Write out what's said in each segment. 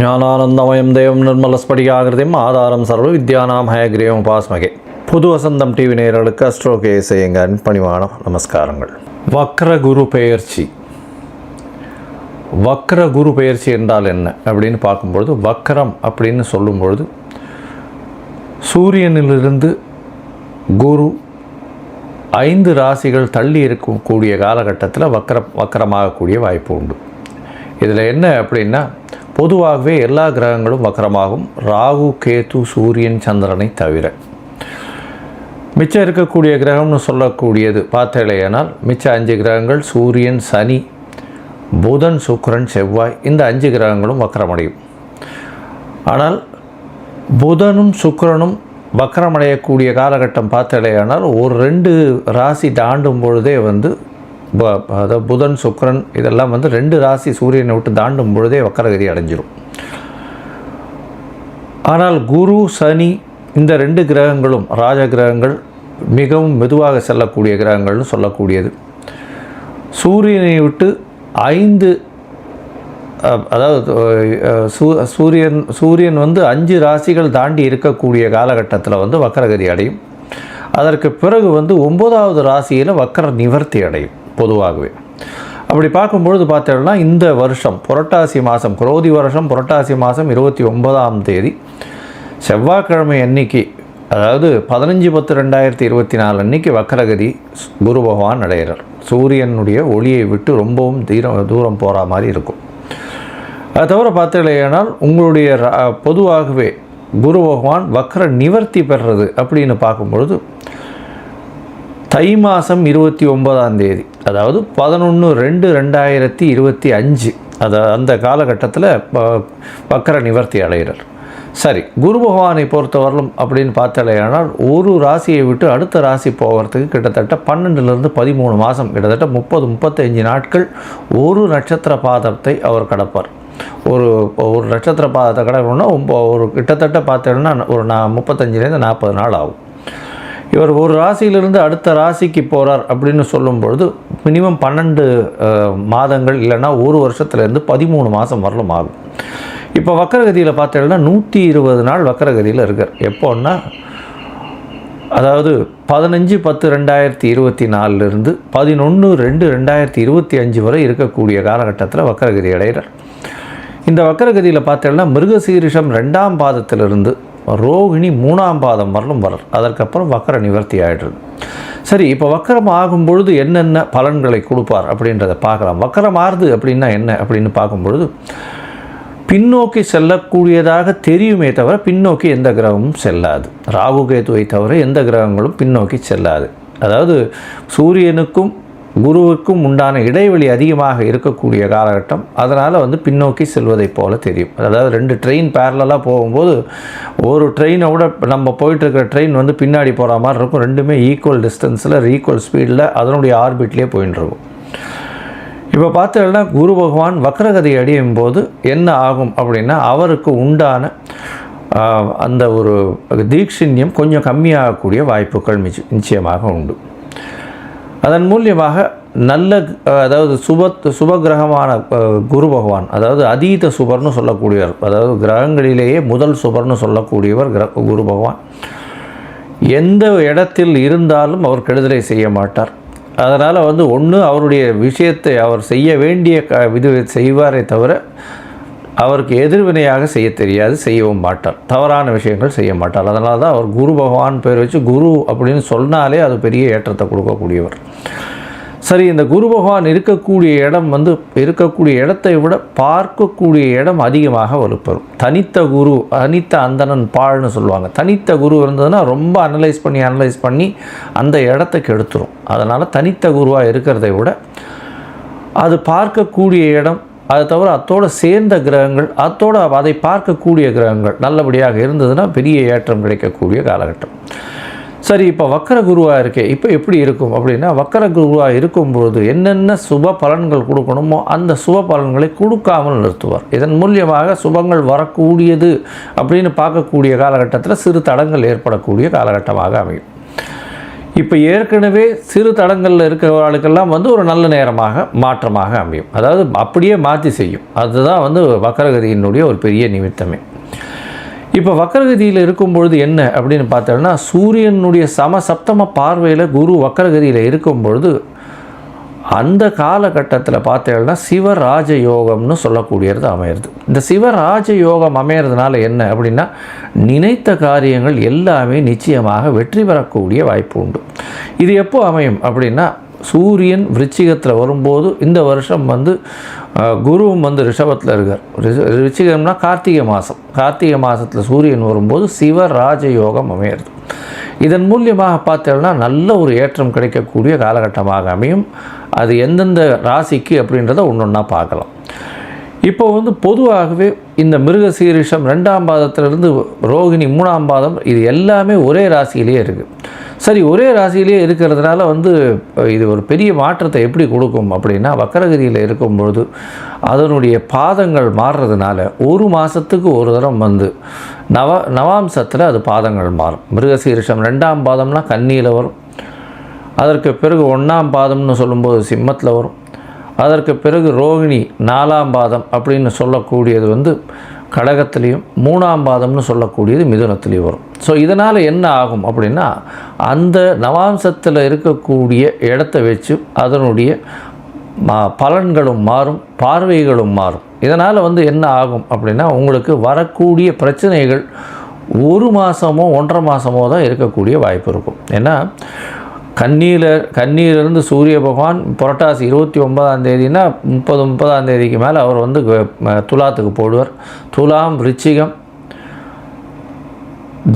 ஞானானந்தமயம் தேவம் நிர்மலஸ்படிகாகிருதிம் ஆதாரம் சர்வ வித்யானாம் ஹயக்ரீவம் உபாஸ்மகே. புது வசந்தம் டிவி நேயர்களுக்கு அஸ்ட்ரோ கேஎஸ்ஐயங்கரின் பணிவான நமஸ்காரங்கள். வக்ர குரு பெயர்ச்சி. வக்ர குரு பெயர்ச்சி என்றால் என்ன அப்படின்னு பார்க்கும்பொழுது, வக்ரம் அப்படின்னு சொல்லும்பொழுது சூரியனிலிருந்து குரு 5 ராசிகள் தள்ளி இருக்கக்கூடிய காலகட்டத்தில் வக்கரமாகக்கூடிய வாய்ப்பு உண்டு. இதில் என்ன அப்படின்னா, பொதுவாகவே எல்லா கிரகங்களும் வக்கரமாகும், ராகு கேது சூரியன் சந்திரனை தவிர. மிச்சம் இருக்கக்கூடிய கிரகம்னு சொல்லக்கூடியது பார்த்தேலையானால் மிச்சம் 5 கிரகங்கள் சூரியன், சனி, புதன், சுக்கிரன், செவ்வாய், இந்த 5 கிரகங்களும் வக்கரமடையும். ஆனால் புதனும் சுக்கிரனும் வக்கரமடையக்கூடிய காலகட்டம் பார்த்தேலையானால் ஒரு 2 ராசி தாண்டும் பொழுதே அதாவது புதன் சுக்கிரன் இதெல்லாம் 2 ராசி சூரியனை விட்டு தாண்டும் பொழுதே வக்கரகதி அடைஞ்சிரும். ஆனால் குரு சனி இந்த 2 கிரகங்களும் ராஜ கிரகங்கள், மிகவும் மெதுவாக செல்லக்கூடிய கிரகங்கள்னு சொல்லக்கூடியது. சூரியனை விட்டு 5 அதாவது சூரியன் 5 ராசிகள் தாண்டி இருக்கக்கூடிய காலகட்டத்தில் வக்கரகதி அடையும். அதற்கு பிறகு 9வது ராசியில் வக்கர நிவர்த்தி அடையும். பொதுவாகவே அப்படி பார்க்கும்பொழுது பார்த்தோம்னா, இந்த வருஷம் புரட்டாசி மாதம், குரோதி வருஷம் புரட்டாசி மாதம் 29ஆம் தேதி செவ்வாய்க்கிழமை அன்னைக்கு, அதாவது 15/10/2024 அன்னைக்கு வக்கரகதி குரு பகவான் அடைகிறார். சூரியனுடைய ஒளியை விட்டு ரொம்பவும் தூரம் போகிற மாதிரி இருக்கும். அது தவிர பார்த்தீங்களேனால் உங்களுடைய பொதுவாகவே குரு பகவான் வக்கர நிவர்த்தி பெறுறது அப்படின்னு பார்க்கும்பொழுது தை மாதம் 29ஆம் தேதி, அதாவது 11/2/2025 அந்த காலகட்டத்தில் வக்கர நிவர்த்தி அடைகிறார். சரி, குரு பகவானை பொறுத்தவரையிலும் அப்படின்னு பார்த்தாலேயானால் ஒரு ராசியை விட்டு அடுத்த ராசி போகிறதுக்கு கிட்டத்தட்ட 12லிருந்து 13 மாதம், கிட்டத்தட்ட 30-35 நாட்கள் ஒரு நட்சத்திர பாதத்தை அவர் கடப்பார். ஒரு நட்சத்திர பாதத்தை கடக்கணும்னா ஒரு கிட்டத்தட்ட பார்த்தோன்னா ஒரு 35லேருந்து 40 நாள் ஆகும். இவர் ஒரு ராசியிலிருந்து அடுத்த ராசிக்கு போகிறார் அப்படின்னு சொல்லும்பொழுது மினிமம் 12 மாதங்கள், இல்லைன்னா ஒரு வருஷத்துலேருந்து 13 மாதம் வரலும் ஆகும். இப்போ வக்கரகதியில் பார்த்தீங்கன்னா 120 நாள் வக்கரகதியில் இருக்கார். எப்போன்னா, அதாவது 15/10/2024 11/2/2025 வரை இருக்கக்கூடிய காலகட்டத்தில் வக்கரகதி அடைகிறார். இந்த வக்கரகதியில் பார்த்தீங்கன்னா மிருகசீரிஷம் 2ஆம் பாதத்திலிருந்து ரோகிணி 3ஆம் பாதம் வரலும் வளர். அதற்கப்புறம் வக்கர நிவர்த்தி ஆகிடுறது. சரி, இப்போ வக்கரம் ஆகும் பொழுது என்னென்ன பலன்களை கொடுப்பார் அப்படின்றத பார்க்கலாம். வக்கரம் ஆறுது அப்படின்னா என்ன அப்படின்னு பார்க்கும்பொழுது, பின்னோக்கி செல்லக்கூடியதாக தெரியுமே தவிர பின்னோக்கி எந்த கிரகமும் செல்லாது. ராகு கேதுவை தவிர எந்த கிரகங்களும் பின்னோக்கி செல்லாது. அதாவது சூரியனுக்கும் குருவுக்கும் உண்டான இடைவெளி அதிகமாக இருக்கக்கூடிய காலகட்டம். அதனால் பின்னோக்கி செல்வதைப் போல தெரியும். அதாவது 2 ட்ரெயின் பேரலாக போகும்போது ஒரு ட்ரெயினை விட நம்ம போயிட்டுருக்கிற ட்ரெயின் பின்னாடி போகிற மாதிரி இருக்கும். ரெண்டுமே ஈக்குவல் டிஸ்டன்ஸில் ஈக்குவல் ஸ்பீடில் அதனுடைய ஆர்பிட்லேயே போயின்னு இருக்கும். இப்போ பார்த்தோம்னா குரு பகவான் வக்கரகதி அடையும் போது என்ன ஆகும் அப்படின்னா, அவருக்கு உண்டான அந்த ஒரு தீட்சிண்யம் கொஞ்சம் கம்மியாகக்கூடிய வாய்ப்புகள் நிச்சயமாக உண்டு. அதன் மூலியமாக நல்ல, அதாவது சுபகிரகமான குரு பகவான், அதாவது அதீத சுபர்னு சொல்லக்கூடியவர், அதாவது கிரகங்களிலேயே முதல் சுபர்னு சொல்லக்கூடியவர் குரு பகவான். எந்த இடத்தில் இருந்தாலும் அவர் கெடுதலை செய்ய மாட்டார். அதனால் ஒன்று அவருடைய விஷயத்தை அவர் செய்ய வேண்டிய இது செய்வாரே தவிர அவருக்கு எதிர்வினையாக செய்ய தெரியாது, செய்யவும் மாட்டார். தவறான விஷயங்கள் செய்ய மாட்டார். அதனால தான் அவர் குரு பகவான் பேர் வச்சு குரு அப்படின்னு சொன்னாலே அது பெரிய ஏற்றத்தை கொடுக்கக்கூடியவர். சரி, இந்த குரு பகவான் இருக்கக்கூடிய இடம் இருக்கக்கூடிய இடத்தை விட பார்க்கக்கூடிய இடம் அதிகமாக வலுப்பெறும். தனித்த குரு, தனித்த அந்தணன் பாழ்னு சொல்லுவாங்க. தனித்த குரு இருந்ததுன்னா ரொம்ப அனலைஸ் பண்ணி அந்த இடத்துக்கு எடுத்துரும். அதனால் தனித்த குருவாக இருக்கிறதை விட அது பார்க்கக்கூடிய இடம், அது தவிர அத்தோடு சேர்ந்த கிரகங்கள், அதை பார்க்கக்கூடிய கிரகங்கள் நல்லபடியாக இருந்ததுன்னா பெரிய ஏற்றம் கிடைக்கக்கூடிய காலகட்டம். சரி, இப்போ வக்கர குருவாக இருக்கே, இப்போ எப்படி இருக்கும் அப்படின்னா, வக்கர குருவாக இருக்கும்பொழுது என்னென்ன சுப பலன்கள் கொடுக்கணுமோ அந்த சுப பலன்களை கொடுக்காமல் நிறுத்துவார். இதன் மூலியமாக சுபங்கள் வரக்கூடியது அப்படின்னு பார்க்கக்கூடிய காலகட்டத்தில் சிறு தடங்கள் ஏற்படக்கூடிய காலகட்டமாக அமையும். இப்போ ஏற்கனவே சிறு தடங்களில் இருக்கிறவர்களுக்கெல்லாம் வந்து ஒரு நல்ல நேரமாக மாற்றமாக அமையும். அதாவது அப்படியே மாற்றி செய்யும். அதுதான் வந்து வக்கரகதியினுடைய ஒரு பெரிய நிமித்தமே. இப்போ வக்கரகதியில் இருக்கும்பொழுது என்ன அப்படின்னு பார்த்தோம்னா, சூரியனுடைய சமசப்தம பார்வையில் குரு வக்கரகதியில் இருக்கும்பொழுது அந்த காலகட்டத்தில் பார்த்தேன்னா சிவராஜ யோகம்னு சொல்லக்கூடியது அமையிறது. இந்த சிவராஜ யோகம் அமையிறதுனால என்ன அப்படின்னா, நினைத்த காரியங்கள் எல்லாமே நிச்சயமாக வெற்றி பெறக்கூடிய வாய்ப்பு உண்டு. இது எப்போ அமையும் அப்படின்னா, சூரியன் விருச்சிகத்தில் வரும்போது இந்த வருஷம் வந்து குருவும் வந்து ரிஷபத்தில் இருக்கார். ரிச்சிகம்னா கார்த்திகை மாதத்தில் சூரியன் வரும்போது சிவராஜ யோகம் அமையிறது. இதன் மூலியமாக பார்த்தோம்னா நல்ல ஒரு ஏற்றம் கிடைக்கக்கூடிய காலகட்டமாக அமையும். அது எந்தெந்த ராசிக்கு அப்படின்றத ஒன்றொன்னா பார்க்கலாம். இப்போ வந்து பொதுவாகவே இந்த மிருகசீரிஷம் 2ஆம் பாதத்திலிருந்து ரோகிணி 3ஆம் பாதம் இது எல்லாமே ஒரே ராசியிலேயே இருக்குது. சரி, ஒரே ராசியிலேயே இருக்கிறதுனால வந்து இது ஒரு பெரிய மாற்றத்தை எப்படி கொடுக்கும் அப்படின்னா, வக்கரகதியில் இருக்கும்பொழுது அதனுடைய பாதங்கள் மாறுறதுனால ஒரு மாதத்துக்கு ஒரு தரம் வந்து நவாம்சத்தில் அது பாதங்கள் மாறும். மிருகசீரிஷம் 2ஆம் பாதம்னா கன்னியில் வரும். அதற்கு பிறகு 1ஆம் பாதம்னு சொல்லும்போது சிம்மத்தில் வரும். அதற்கு பிறகு ரோகிணி 4ஆம் பாதம் அப்படின்னு சொல்லக்கூடியது வந்து கடகத்திலையும், 3ஆம் பாதம்னு சொல்லக்கூடியது மிதுனத்திலையும் வரும். ஸோ இதனால் என்ன ஆகும் அப்படின்னா, அந்த நவாம்சத்தில் இருக்கக்கூடிய இடத்த வச்சு அதனுடைய பலன்களும் மாறும், பார்வைகளும் மாறும். இதனால் வந்து என்ன ஆகும் அப்படின்னா, உங்களுக்கு வரக்கூடிய பிரச்சனைகள் ஒரு மாதமோ 1.5 மாதமோ தான் இருக்கக்கூடிய வாய்ப்பு இருக்கும். ஏன்னா கன்னியிலிருந்து சூரிய பகவான் புரட்டாசி 29ஆம் தேதினா 30ஆம் தேதிக்கு மேலே அவர் வந்து துலாத்துக்கு போடுவார். துலாம், விருச்சிகம்,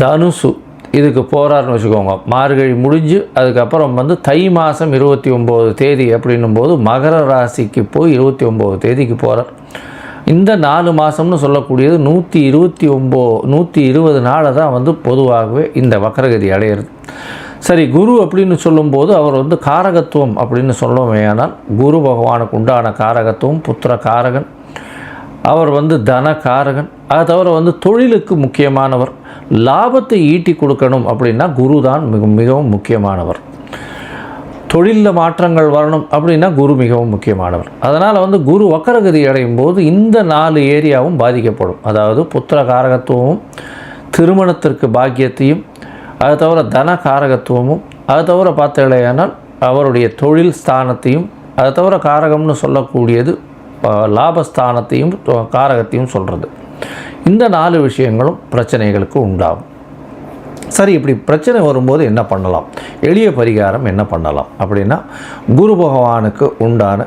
தனுசு இதுக்கு போகிறாருன்னு வச்சுக்கோங்க. மார்கழி முடிஞ்சு அதுக்கப்புறம் வந்து தை மாதம் 29 தேதி அப்படின்னும் போது மகர ராசிக்கு போய் 29 தேதிக்கு போகிறார். இந்த 4 மாதம்னு சொல்லக்கூடியது 120 நாளை தான் வந்து பொதுவாகவே இந்த வக்கரகதி அடையிறது. சரி, குரு அப்படின்னு சொல்லும்போது அவர் வந்து காரகத்துவம் அப்படின்னு சொல்லுவோமே. ஆனால் குரு பகவானுக்கு உண்டான காரகத்துவம் புத்திர காரகன், அவர் வந்து தன காரகன். அதை தவிர வந்து தொழிலுக்கு முக்கியமானவர். லாபத்தை ஈட்டி கொடுக்கணும் அப்படின்னா குரு தான் மிகவும் முக்கியமானவர். தொழிலில் மாற்றங்கள் வரணும் அப்படின்னா குரு மிகவும் முக்கியமானவர். அதனால் வந்து குரு வக்கரகதி அடையும் போது இந்த 4 ஏரியாவும் பாதிக்கப்படும். அதாவது புத்திர காரகத்துவமும், திருமணத்திற்கு பாக்கியத்தையும், அது தவிர தன காரகத்துவமும், அது தவிர பார்த்தீங்களேனால் அவருடைய தொழில் ஸ்தானத்தையும், அது தவிர காரகம்னு சொல்லக்கூடியது லாபஸ்தானத்தையும் காரகத்தையும் சொல்கிறது. இந்த 4 விஷயங்களும் பிரச்சனைகளுக்கு உண்டாகும். சரி, இப்படி பிரச்சனை வரும்போது என்ன பண்ணலாம், எளிய பரிகாரம் என்ன பண்ணலாம் அப்படின்னா, குரு பகவானுக்கு உண்டான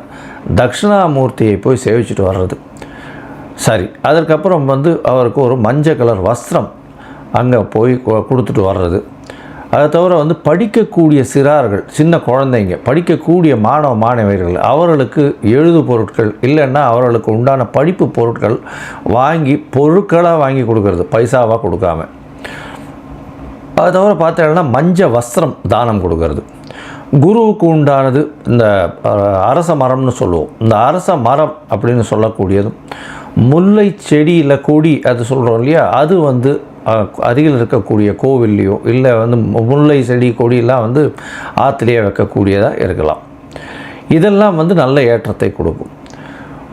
தட்சிணாமூர்த்தியை போய் சேவிச்சுட்டு வர்றது. சரி, அதற்கப்புறம் வந்து அவருக்கு ஒரு மஞ்சள் கலர் வஸ்திரம் அங்கே போய் கொடுத்துட்டு வர்றது. அதை தவிர வந்து படிக்கக்கூடிய சிறார்கள், சின்ன குழந்தைங்க, படிக்கக்கூடிய மாணவர்கள், அவர்களுக்கு எழுது பொருட்கள் இல்லைன்னா அவர்களுக்கு உண்டான படிப்பு பொருட்கள் பொருட்களாக வாங்கி கொடுக்கறது, பைசாவாக கொடுக்காம. அதை தவிர பார்த்தீங்கன்னா மஞ்சள் வஸ்திரம் தானம் கொடுக்கறது. குருவுக்கு உண்டானது இந்த அரச மரம்னு சொல்லுவோம். இந்த அரச மரம் அப்படின்னு சொல்லக்கூடியதும் முல்லை செடி இல்லை கொடி அது சொல்கிறோம் இல்லையா, அது வந்து அருகில் இருக்கக்கூடிய கோவில்லையோ இல்லை வந்து முல்லை செடி கொடியெல்லாம் வந்து ஆற்றுலையே வைக்கக்கூடியதாக இருக்கலாம். இதெல்லாம் வந்து நல்ல ஏற்றத்தை கொடுக்கும்.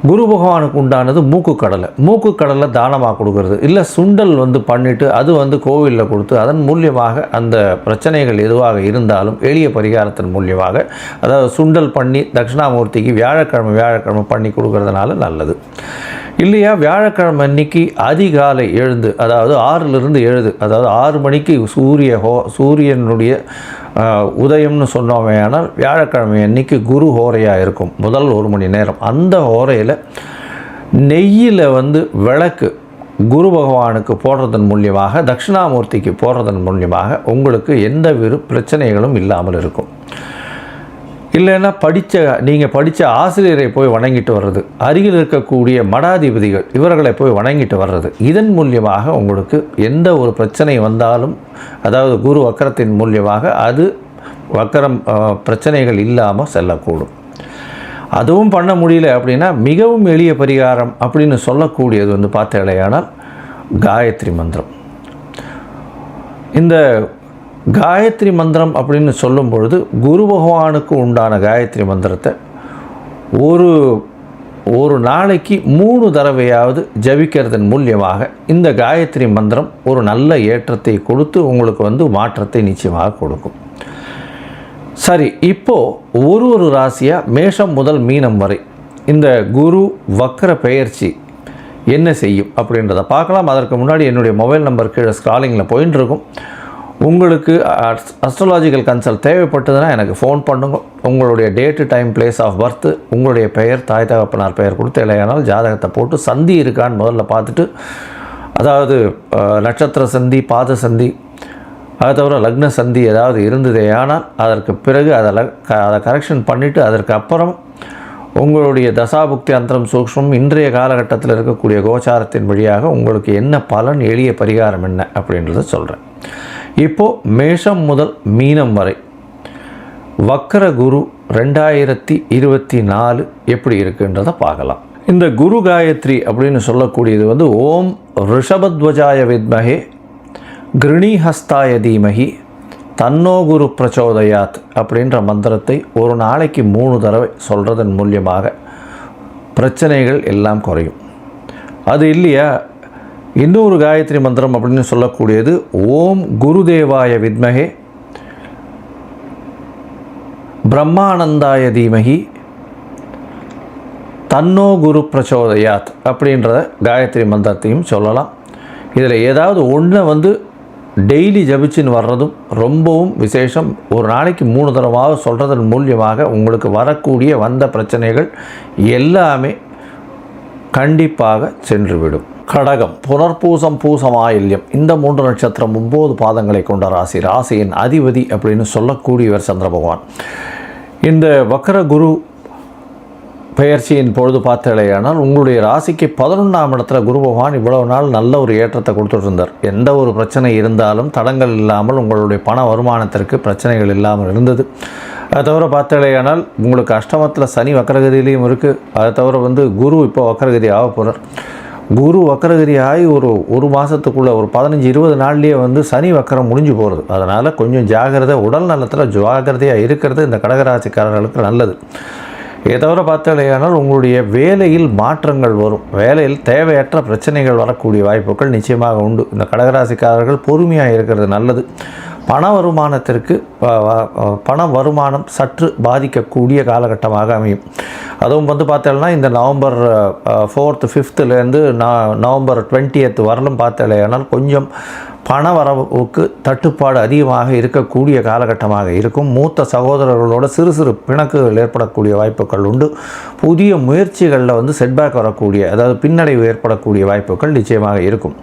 குரு பகவானுக்கு உண்டானது மூக்குக்கடலை தானமாக கொடுக்கறது. இல்லை சுண்டல் வந்து பண்ணிவிட்டு அது வந்து கோவிலில் கொடுத்து அதன் மூலியமாக அந்த பிரச்சனைகள் எதுவாக இருந்தாலும் எளிய பரிகாரத்தின் மூலியமாக, அதாவது சுண்டல் பண்ணி தட்சிணாமூர்த்திக்கு வியாழக்கிழமை பண்ணி கொடுக்கறதுனால நல்லது. இல்லையா, வியாழக்கிழமை அன்னைக்கு அதிகாலை எழுந்து, அதாவது 6லிருந்து 7, அதாவது 6 மணிக்கு சூரியனுடைய உதயம்னு சொன்னோமே. ஆனால் வியாழக்கிழமை அன்னைக்கு குரு ஹோரையாக இருக்கும், முதல் 1 மணி நேரம். அந்த ஹோரையில் நெய்யில் வந்து விளக்கு குரு பகவானுக்கு போடுறதன் மூலியமாக, தட்சிணாமூர்த்திக்கு போடுறதன் மூலியமாக உங்களுக்கு எந்த பிரச்சனைகளும் இல்லாமல் இருக்கும். இல்லைன்னா நீங்கள் படித்த ஆசிரியரை போய் வணங்கிட்டு வர்றது, அருகில் இருக்கக்கூடிய மடாதிபதிகள் இவர்களை போய் வணங்கிட்டு வர்றது, இதன் மூலியமாக உங்களுக்கு எந்த ஒரு பிரச்சனை வந்தாலும், அதாவது குரு வக்கரத்தின் மூலியமாக அது வக்கரம் பிரச்சனைகள் இல்லாமல் செல்லக்கூடும். அதுவும் பண்ண முடியல அப்படின்னா மிகவும் எளிய பரிகாரம் அப்படின்னு சொல்லக்கூடியது வந்து பார்த்தேனால் காயத்ரி மந்திரம். இந்த காயத்ரி மந்திரம் அப்படின்னு சொல்லும் பொழுது குரு பகவானுக்கு உண்டான காயத்ரி மந்திரத்தை ஒரு நாளைக்கு 3 தடவையாவது ஜபிக்கிறதன் மூலியமாக இந்த காயத்ரி மந்திரம் ஒரு நல்ல ஏற்றத்தை கொடுத்து உங்களுக்கு மாற்றத்தை நிச்சயமாக கொடுக்கும். சரி, இப்போது ஒரு ராசியாக மேஷம் முதல் மீனம் வரை இந்த குரு வக்ர பெயர்ச்சி என்ன செய்யும் அப்படின்றத பார்க்கலாம். அதற்கு முன்னாடி என்னுடைய மொபைல் நம்பர் கீழே ஸ்க்ராலிங்கில் போயின்னு இருக்கும். உங்களுக்கு அஸ்ட்ராலாஜிக்கல் கன்சல்ட் தேவைப்பட்டதுன்னா எனக்கு ஃபோன் பண்ணுங்க. உங்களுடைய date, time, place of birth, உங்களுடைய பெயர், தாய் தகப்பனார் பெயர் கொடுத்து இல்லையானால் ஜாதகத்தை போட்டு சந்தி இருக்கான்னு முதல்ல பார்த்துட்டு, அதாவது நட்சத்திர சந்தி, பாத சந்தி, அதை தவிர லக்ன சந்தி ஏதாவது இருந்ததே ஆனால் அதற்கு பிறகு அதை கரெக்ஷன் பண்ணிவிட்டு அதற்கு அப்புறம் உங்களுடைய தசாபுக்தி அந்தரம் சூக்ஷ்மம் இன்றைய காலகட்டத்தில் இருக்கக்கூடிய கோச்சாரத்தின் வழியாக உங்களுக்கு என்ன பலன், எளிய பரிகாரம் என்ன அப்படின்றத சொல்கிறேன். இப்போது மேஷம் முதல் மீனம் வரை வக்கர குரு 2024 எப்படி இருக்குன்றதை பார்க்கலாம். இந்த குரு காயத்ரி அப்படின்னு சொல்லக்கூடியது ஓம் ரிஷபத்வஜாய வித்மஹே கிருணிஹஸ்தாய தீமஹி தன்னோ குரு பிரச்சோதயாத் அப்படின்ற மந்திரத்தை ஒரு நாளைக்கு 3 தடவை சொல்கிறதன் மூலியமாக பிரச்சனைகள் எல்லாம் குறையும். அது இல்லையா, இன்னொரு காயத்ரி மந்திரம் அப்படின்னு சொல்லக்கூடியது ஓம் குருதேவாய வித்மஹே பிரம்மானந்தாய தீமஹி தன்னோ குரு பிரச்சோதயாத் அப்படின்ற காயத்ரி மந்திரத்தையும் சொல்லலாம். இதில் ஏதாவது ஒன்று டெய்லி ஜபிச்சின்னு வர்றதும் ரொம்பவும் விசேஷம். ஒரு நாளைக்கு 3 தடவை சொல்கிறதன் மூலியமாக உங்களுக்கு வரக்கூடிய வந்த பிரச்சனைகள் எல்லாமே கண்டிப்பாக சென்றுவிடும். கடகம், புனர்பூசம், பூசம், ஆயில்யம் இந்த 3 நட்சத்திரம் 9 பாதங்களை கொண்ட ராசி. ராசியின் அதிபதி அப்படின்னு சொல்லக்கூடியவர் சந்திர பகவான். இந்த வக்கர குரு பெயர்ச்சியின் பொழுது பார்த்தலையானால் உங்களுடைய ராசிக்கு 11ஆம் இடத்துல குரு பகவான் இவ்வளவு நாள் நல்ல ஒரு ஏற்றத்தை கொடுத்துட்டு இருந்தார். எந்த ஒரு பிரச்சனை இருந்தாலும் தடங்கள் இல்லாமல் உங்களுடைய பண வருமானத்திற்கு பிரச்சனைகள் இல்லாமல் இருந்தது. அதை தவிர பார்த்தலையானால் உங்களுக்கு அஷ்டமத்தில் சனி வக்கரகதியிலையும் இருக்குது. அதை தவிர குரு இப்போ வக்கரகதி ஆக போகிறார். குரு வக்கரகதி ஆகி ஒரு மாதத்துக்குள்ளே ஒரு 15-20 நாள்லேயே சனி வக்கரம் முடிஞ்சு போகிறது. அதனால் கொஞ்சம் ஜாகிரதை, உடல் நலத்தில் ஜாகிரதையாக இருக்கிறது இந்த கடகராசிக்காரர்களுக்கு நல்லது. இதை தவிர பார்த்தாலேயானால் உங்களுடைய வேலையில் மாற்றங்கள் வரும். வேலையில் தேவையற்ற பிரச்சனைகள் வரக்கூடிய வாய்ப்புகள் நிச்சயமாக உண்டு. இந்த கடகராசிக்காரர்கள் பொறுமையாக இருக்கிறது நல்லது. பண வருமானம் சற்று பாதிக்கக்கூடிய காலகட்டமாக அமையும். அதுவும் பார்த்தேன்னா இந்த November 4th 5th November 20th வரலும் பார்த்தேனால் கொஞ்சம் பண வரவுக்கு தட்டுப்பாடு அதிகமாக இருக்கக்கூடிய காலகட்டமாக இருக்கும். மூத்த சகோதரர்களோட சிறு பிணக்குகள் ஏற்படக்கூடிய வாய்ப்புகள் உண்டு. புதிய முயற்சிகளில் செட்பேக் வரக்கூடிய, அதாவது பின்னடைவு ஏற்படக்கூடிய வாய்ப்புகள் நிச்சயமாக இருக்கும்.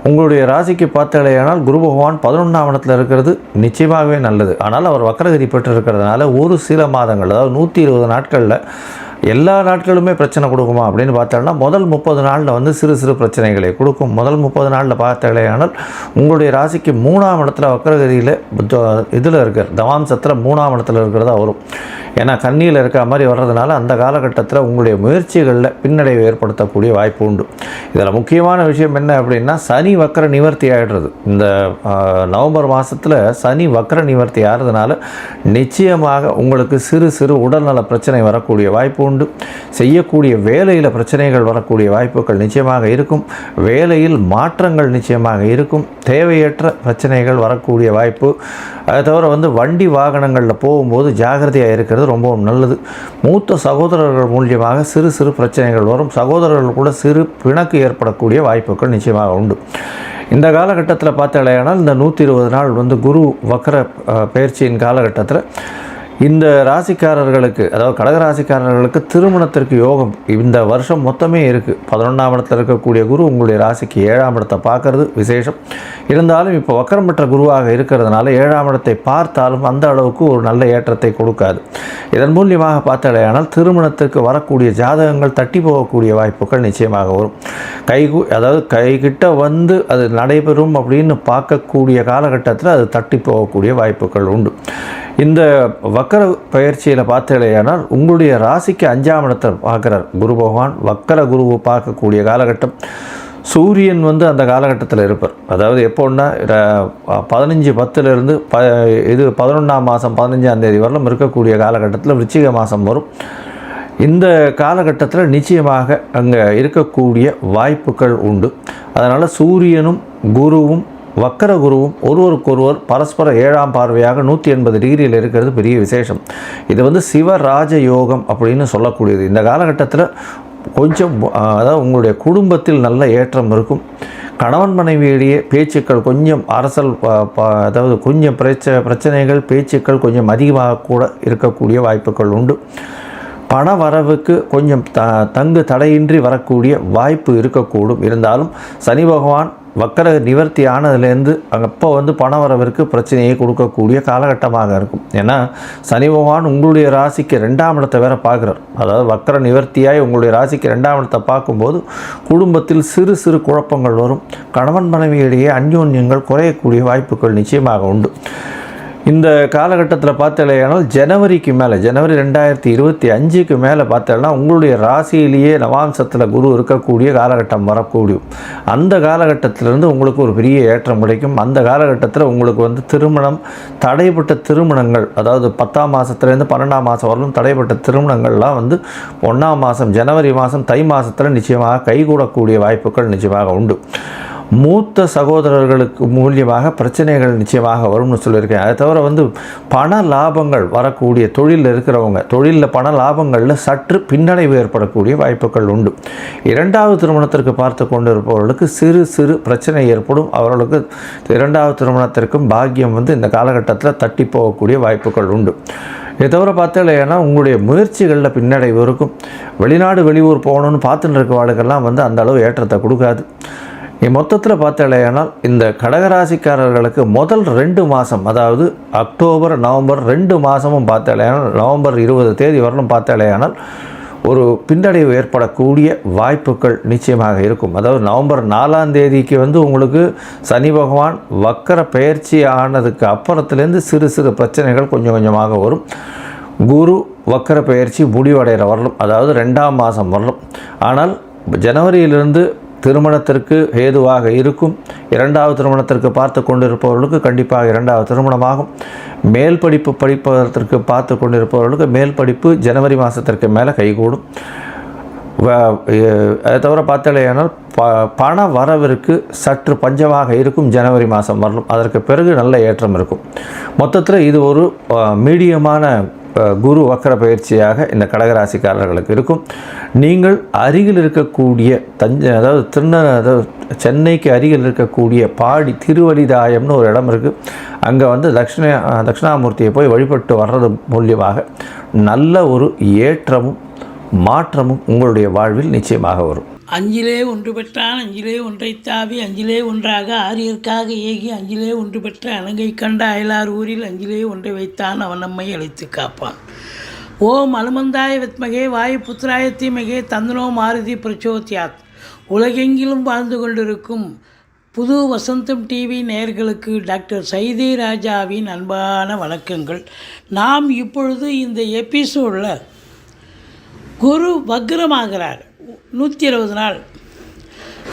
உங்களுடைய ராசிக்கு பார்த்தலையானால் குரு பகவான் 11ஆம் இடத்துல இருக்கிறது நிச்சயமாகவே நல்லது. ஆனால் அவர் வக்கரகதி பெற்று இருக்கிறதுனால ஒரு சில மாதங்கள், அதாவது 120 நாட்களில் எல்லா நாட்களுமே பிரச்சனை கொடுக்குமா அப்படின்னு பார்த்தோம்னா முதல் 30 நாளில் சிறு பிரச்சனைகளை கொடுக்கும். முதல் 30 நாளில் பார்த்தலையானால் உங்களுடைய ராசிக்கு 3ஆம் இடத்துல வக்கரகதியில் இதில் இருக்கிற தவாம்சத்தில் 3ஆம் இடத்துல இருக்கிறதா வரும். ஏன்னா கண்ணியில் இருக்கிற மாதிரி வர்றதுனால அந்த காலகட்டத்தில் உங்களுடைய முயற்சிகளில் பின்னடைவு ஏற்படுத்தக்கூடிய வாய்ப்பு உண்டு. இதில் முக்கியமான விஷயம் என்ன அப்படின்னா சனி வக்கர நிவர்த்தி ஆகிடுறது. இந்த நவம்பர் மாதத்தில் சனி வக்கர நிவர்த்தி ஆகிறதுனால நிச்சயமாக உங்களுக்கு சிறு உடல்நல பிரச்சனை வரக்கூடிய வாய்ப்பு உண்டு. செய்யக்கூடிய வேலையில் பிரச்சனைகள் வரக்கூடிய வாய்ப்புகள் நிச்சயமாக இருக்கும். வேலையில் மாற்றங்கள் நிச்சயமாக இருக்கும். தேவையற்ற பிரச்சனைகள் வரக்கூடிய வாய்ப்பு. அதை தவிர வண்டி வாகனங்களில் போகும்போது ஜாகிரதையாக இருக்கிறது ரொம்பவும் நல்லது. மூத்த சகோதரர்கள் மூலியமாக சிறு பிரச்சனைகள் வரும். சகோதரர்கள் கூட சிறு பிணக்கு ஏற்படக்கூடிய வாய்ப்புகள் நிச்சயமாக உண்டு. இந்த காலகட்டத்தில் பார்த்தாலேயானால் இந்த 120 நாள் குரு வக்கர பயிற்சியின் காலகட்டத்தில் இந்த ராசிக்காரர்களுக்கு, அதாவது கடகராசிக்காரர்களுக்கு திருமணத்திற்கு யோகம் இந்த வருஷம் மொத்தமே இருக்குது. 11ஆம் இடத்துல இருக்கக்கூடிய குரு உங்களுடைய ராசிக்கு 7ஆம் இடத்தை பார்க்கறது விசேஷம். இருந்தாலும் இப்போ வக்கரம் பெற்ற குருவாக இருக்கிறதுனால 7ஆம் இடத்தை பார்த்தாலும் அந்த அளவுக்கு ஒரு நல்ல ஏற்றத்தை கொடுக்காது. இதன் மூலியமாக பார்த்தாலேயானால் திருமணத்திற்கு வரக்கூடிய ஜாதகங்கள் தட்டி போகக்கூடிய வாய்ப்புகள் நிச்சயமாக வரும். அதாவது கைகிட்ட அது நடைபெறும் அப்படின்னு பார்க்கக்கூடிய காலகட்டத்தில் அது தட்டி போகக்கூடிய வாய்ப்புகள் உண்டு. இந்த வக்கர பயிற்சியில் பார்த்தலையானால் உங்களுடைய ராசிக்கு 5ஆம் இடத்தை பார்க்குறார் குரு பகவான். வக்கர குருவை பார்க்கக்கூடிய காலகட்டம் சூரியன் வந்து அந்த காலகட்டத்தில் இருப்பார். அதாவது எப்போன்னா 15/10 இது 11ஆம் மாதம் 15ஆம் தேதி வரலும் இருக்கக்கூடிய காலகட்டத்தில் விருச்சிக மாதம் வரும். இந்த காலகட்டத்தில் நிச்சயமாக அங்கே இருக்கக்கூடிய வாய்ப்புகள் உண்டு. அதனால் சூரியனும் குருவும் வக்கர குருவும் ஒருவருக்கொருவர் பரஸ்பர 7ஆம் பார்வையாக 180 டிகிரியில் இருக்கிறது பெரிய விசேஷம். இது வந்து சிவராஜ யோகம் அப்படின்னு சொல்லக்கூடியது. இந்த காலகட்டத்தில் கொஞ்சம் அதாவது உங்களுடைய குடும்பத்தில் நல்ல ஏற்றம் இருக்கும். கணவன் மனைவியிடையே பேச்சுக்கள் கொஞ்சம் அரசல் அதாவது கொஞ்சம் பிரச்சனைகள் பேச்சுக்கள் கொஞ்சம் அதிகமாக கூட இருக்கக்கூடிய வாய்ப்புகள் உண்டு. பண வரவுக்கு கொஞ்சம் தங்கு தடையின்றி வரக்கூடிய வாய்ப்பு இருக்கக்கூடும். இருந்தாலும் சனி பகவான் வக்கர நிவர்த்தி ஆனதுலேருந்து அப்போ வந்து பண வரவிற்கு பிரச்சனையை கொடுக்கக்கூடிய காலகட்டமாக இருக்கும். ஏன்னா சனி பகவான் உங்களுடைய ராசிக்கு 2ஆம் இடத்தை வேற பார்க்குறார். அதாவது வக்கர நிவர்த்தியாய் உங்களுடைய ராசிக்கு 2ஆம் இடத்தை பார்க்கும்போது குடும்பத்தில் சிறு சிறு குழப்பங்கள் வரும். கணவன் மனைவியிடையே அந்யோன்யங்கள் குறையக்கூடிய வாய்ப்புகள் நிச்சயமாக உண்டு. இந்த காலகட்டத்தில் பார்த்தலையானால் ஜனவரிக்கு மேலே, ஜனவரி 2025க்கு மேலே பார்த்தோன்னா உங்களுடைய ராசியிலேயே நவாம்சத்தில் குரு இருக்கக்கூடிய காலகட்டம் வரக்கூடிய அந்த காலகட்டத்திலிருந்து உங்களுக்கு ஒரு பெரிய ஏற்றம் கிடைக்கும். அந்த காலகட்டத்தில் உங்களுக்கு வந்து திருமணம், தடைப்பட்ட திருமணங்கள், அதாவது 10ஆம் மாதத்துலேருந்து 12ஆம் மாதம் வரலும் தடைப்பட்ட திருமணங்கள்லாம் வந்து 1ஆம் மாதம் ஜனவரி மாதம் தை மாதத்தில் நிச்சயமாக கைகூடக்கூடிய வாய்ப்புகள் நிச்சயமாக உண்டு. மூத்த சகோதரர்களுக்கு மூலியமாக பிரச்சனைகள் நிச்சயமாக வரும்னு சொல்லியிருக்கேன். அதை தவிர வந்து பண லாபங்கள் வரக்கூடிய தொழிலில் இருக்கிறவங்க தொழிலில் பண லாபங்களில் சற்று பின்னடைவு ஏற்படக்கூடிய வாய்ப்புகள் உண்டு. 2வது திருமணத்திற்கு பார்த்து கொண்டு இருப்பவர்களுக்கு சிறு சிறு பிரச்சனை ஏற்படும். அவர்களுக்கு 2வது திருமணத்திற்கும் பாக்கியம் வந்து இந்த காலகட்டத்தில் தட்டி போகக்கூடிய வாய்ப்புகள் உண்டு. இதை தவிர பார்த்தீங்கன்னா உங்களுடைய முயற்சிகளில் பின்னடைவு இருக்கும். வெளிநாடு வெளியூர் போகணுன்னு பார்த்துட்டு இருக்கவாளுக்கெல்லாம் வந்து அந்த அளவு ஏற்றத்தை கொடுக்காது. மொத்தத்தில் பார்த்தாலேயானால் இந்த கடகராசிக்காரர்களுக்கு முதல் 2 மாதம், அதாவது அக்டோபர் நவம்பர் 2 மாதமும் பார்த்தாலேயானால் நவம்பர் 20 தேதி வரலும் பார்த்தாலேயானால் ஒரு பின்னடைவு ஏற்படக்கூடிய வாய்ப்புகள் நிச்சயமாக இருக்கும். அதாவது நவம்பர் 4ஆம் தேதிக்கு வந்து உங்களுக்கு சனி பகவான் வக்கர பயிற்சி ஆனதுக்கு அப்புறத்துலேருந்து சிறு சிறு பிரச்சனைகள் கொஞ்சம் கொஞ்சமாக வரும். குரு வக்கர பயிற்சி முடிவடைகிற வரலும், அதாவது 2ஆம் மாதம் வரலும். ஆனால் ஜனவரியிலிருந்து திருமணத்திற்கு ஏதுவாக இருக்கும். 2வது திருமணத்திற்கு பார்த்து கொண்டிருப்பவர்களுக்கு கண்டிப்பாக 2வது திருமணமாகும். மேல் படிப்பு படிப்பதற்கு பார்த்து கொண்டிருப்பவர்களுக்கு மேல் படிப்பு ஜனவரி மாதத்திற்கு மேலே கைகூடும். அதை தவிர பார்த்தாலேயானால் பண வரவிற்கு சற்று பஞ்சமாக இருக்கும் ஜனவரி மாதம் வரலும். அதற்கு பிறகு நல்ல ஏற்றம் இருக்கும். மொத்தத்தில் இது ஒரு மீடியமான குரு வக்கர பயிற்சியாக இந்த கடகராசிக்காரர்களுக்கு இருக்கும். நீங்கள் அருகில் இருக்கக்கூடிய அதாவது சென்னைக்கு அருகில் இருக்கக்கூடிய பாடி திருவடிதாயம்னு ஒரு இடம் இருக்குது. அங்கே வந்து தட்சிணாமூர்த்தியை போய் வழிபட்டு வர்றது மூலியமாக நல்ல ஒரு ஏற்றமும் மாற்றமும் உங்களுடைய வாழ்வில் நிச்சயமாக வரும். அஞ்சிலே ஒன்று பெற்றான் அஞ்சிலே ஒன்றை தாவி அஞ்சிலே ஒன்றாக ஆரியற்காக ஏகி அஞ்சிலே ஒன்று பெற்ற அலங்கை கண்ட அயலார் ஊரில் அஞ்சிலே ஒன்றை வைத்தான் அவன் நம்மை அழைத்து காப்பான். ஓம் அனுமந்தாய வித்மகே வாயு புத்திராய தீமகே தந்தனோ மாருதி பிரச்சோத்யாத். உலகெங்கிலும் வாழ்ந்து கொண்டிருக்கும் புது வசந்தம் டிவி நேயர்களுக்கு டாக்டர் சைதை ராஜாவின் அன்பான வணக்கங்கள். நாம் இப்பொழுது இந்த எபிசோடில் குரு வக்ரமாகிறார் 120 நாள்.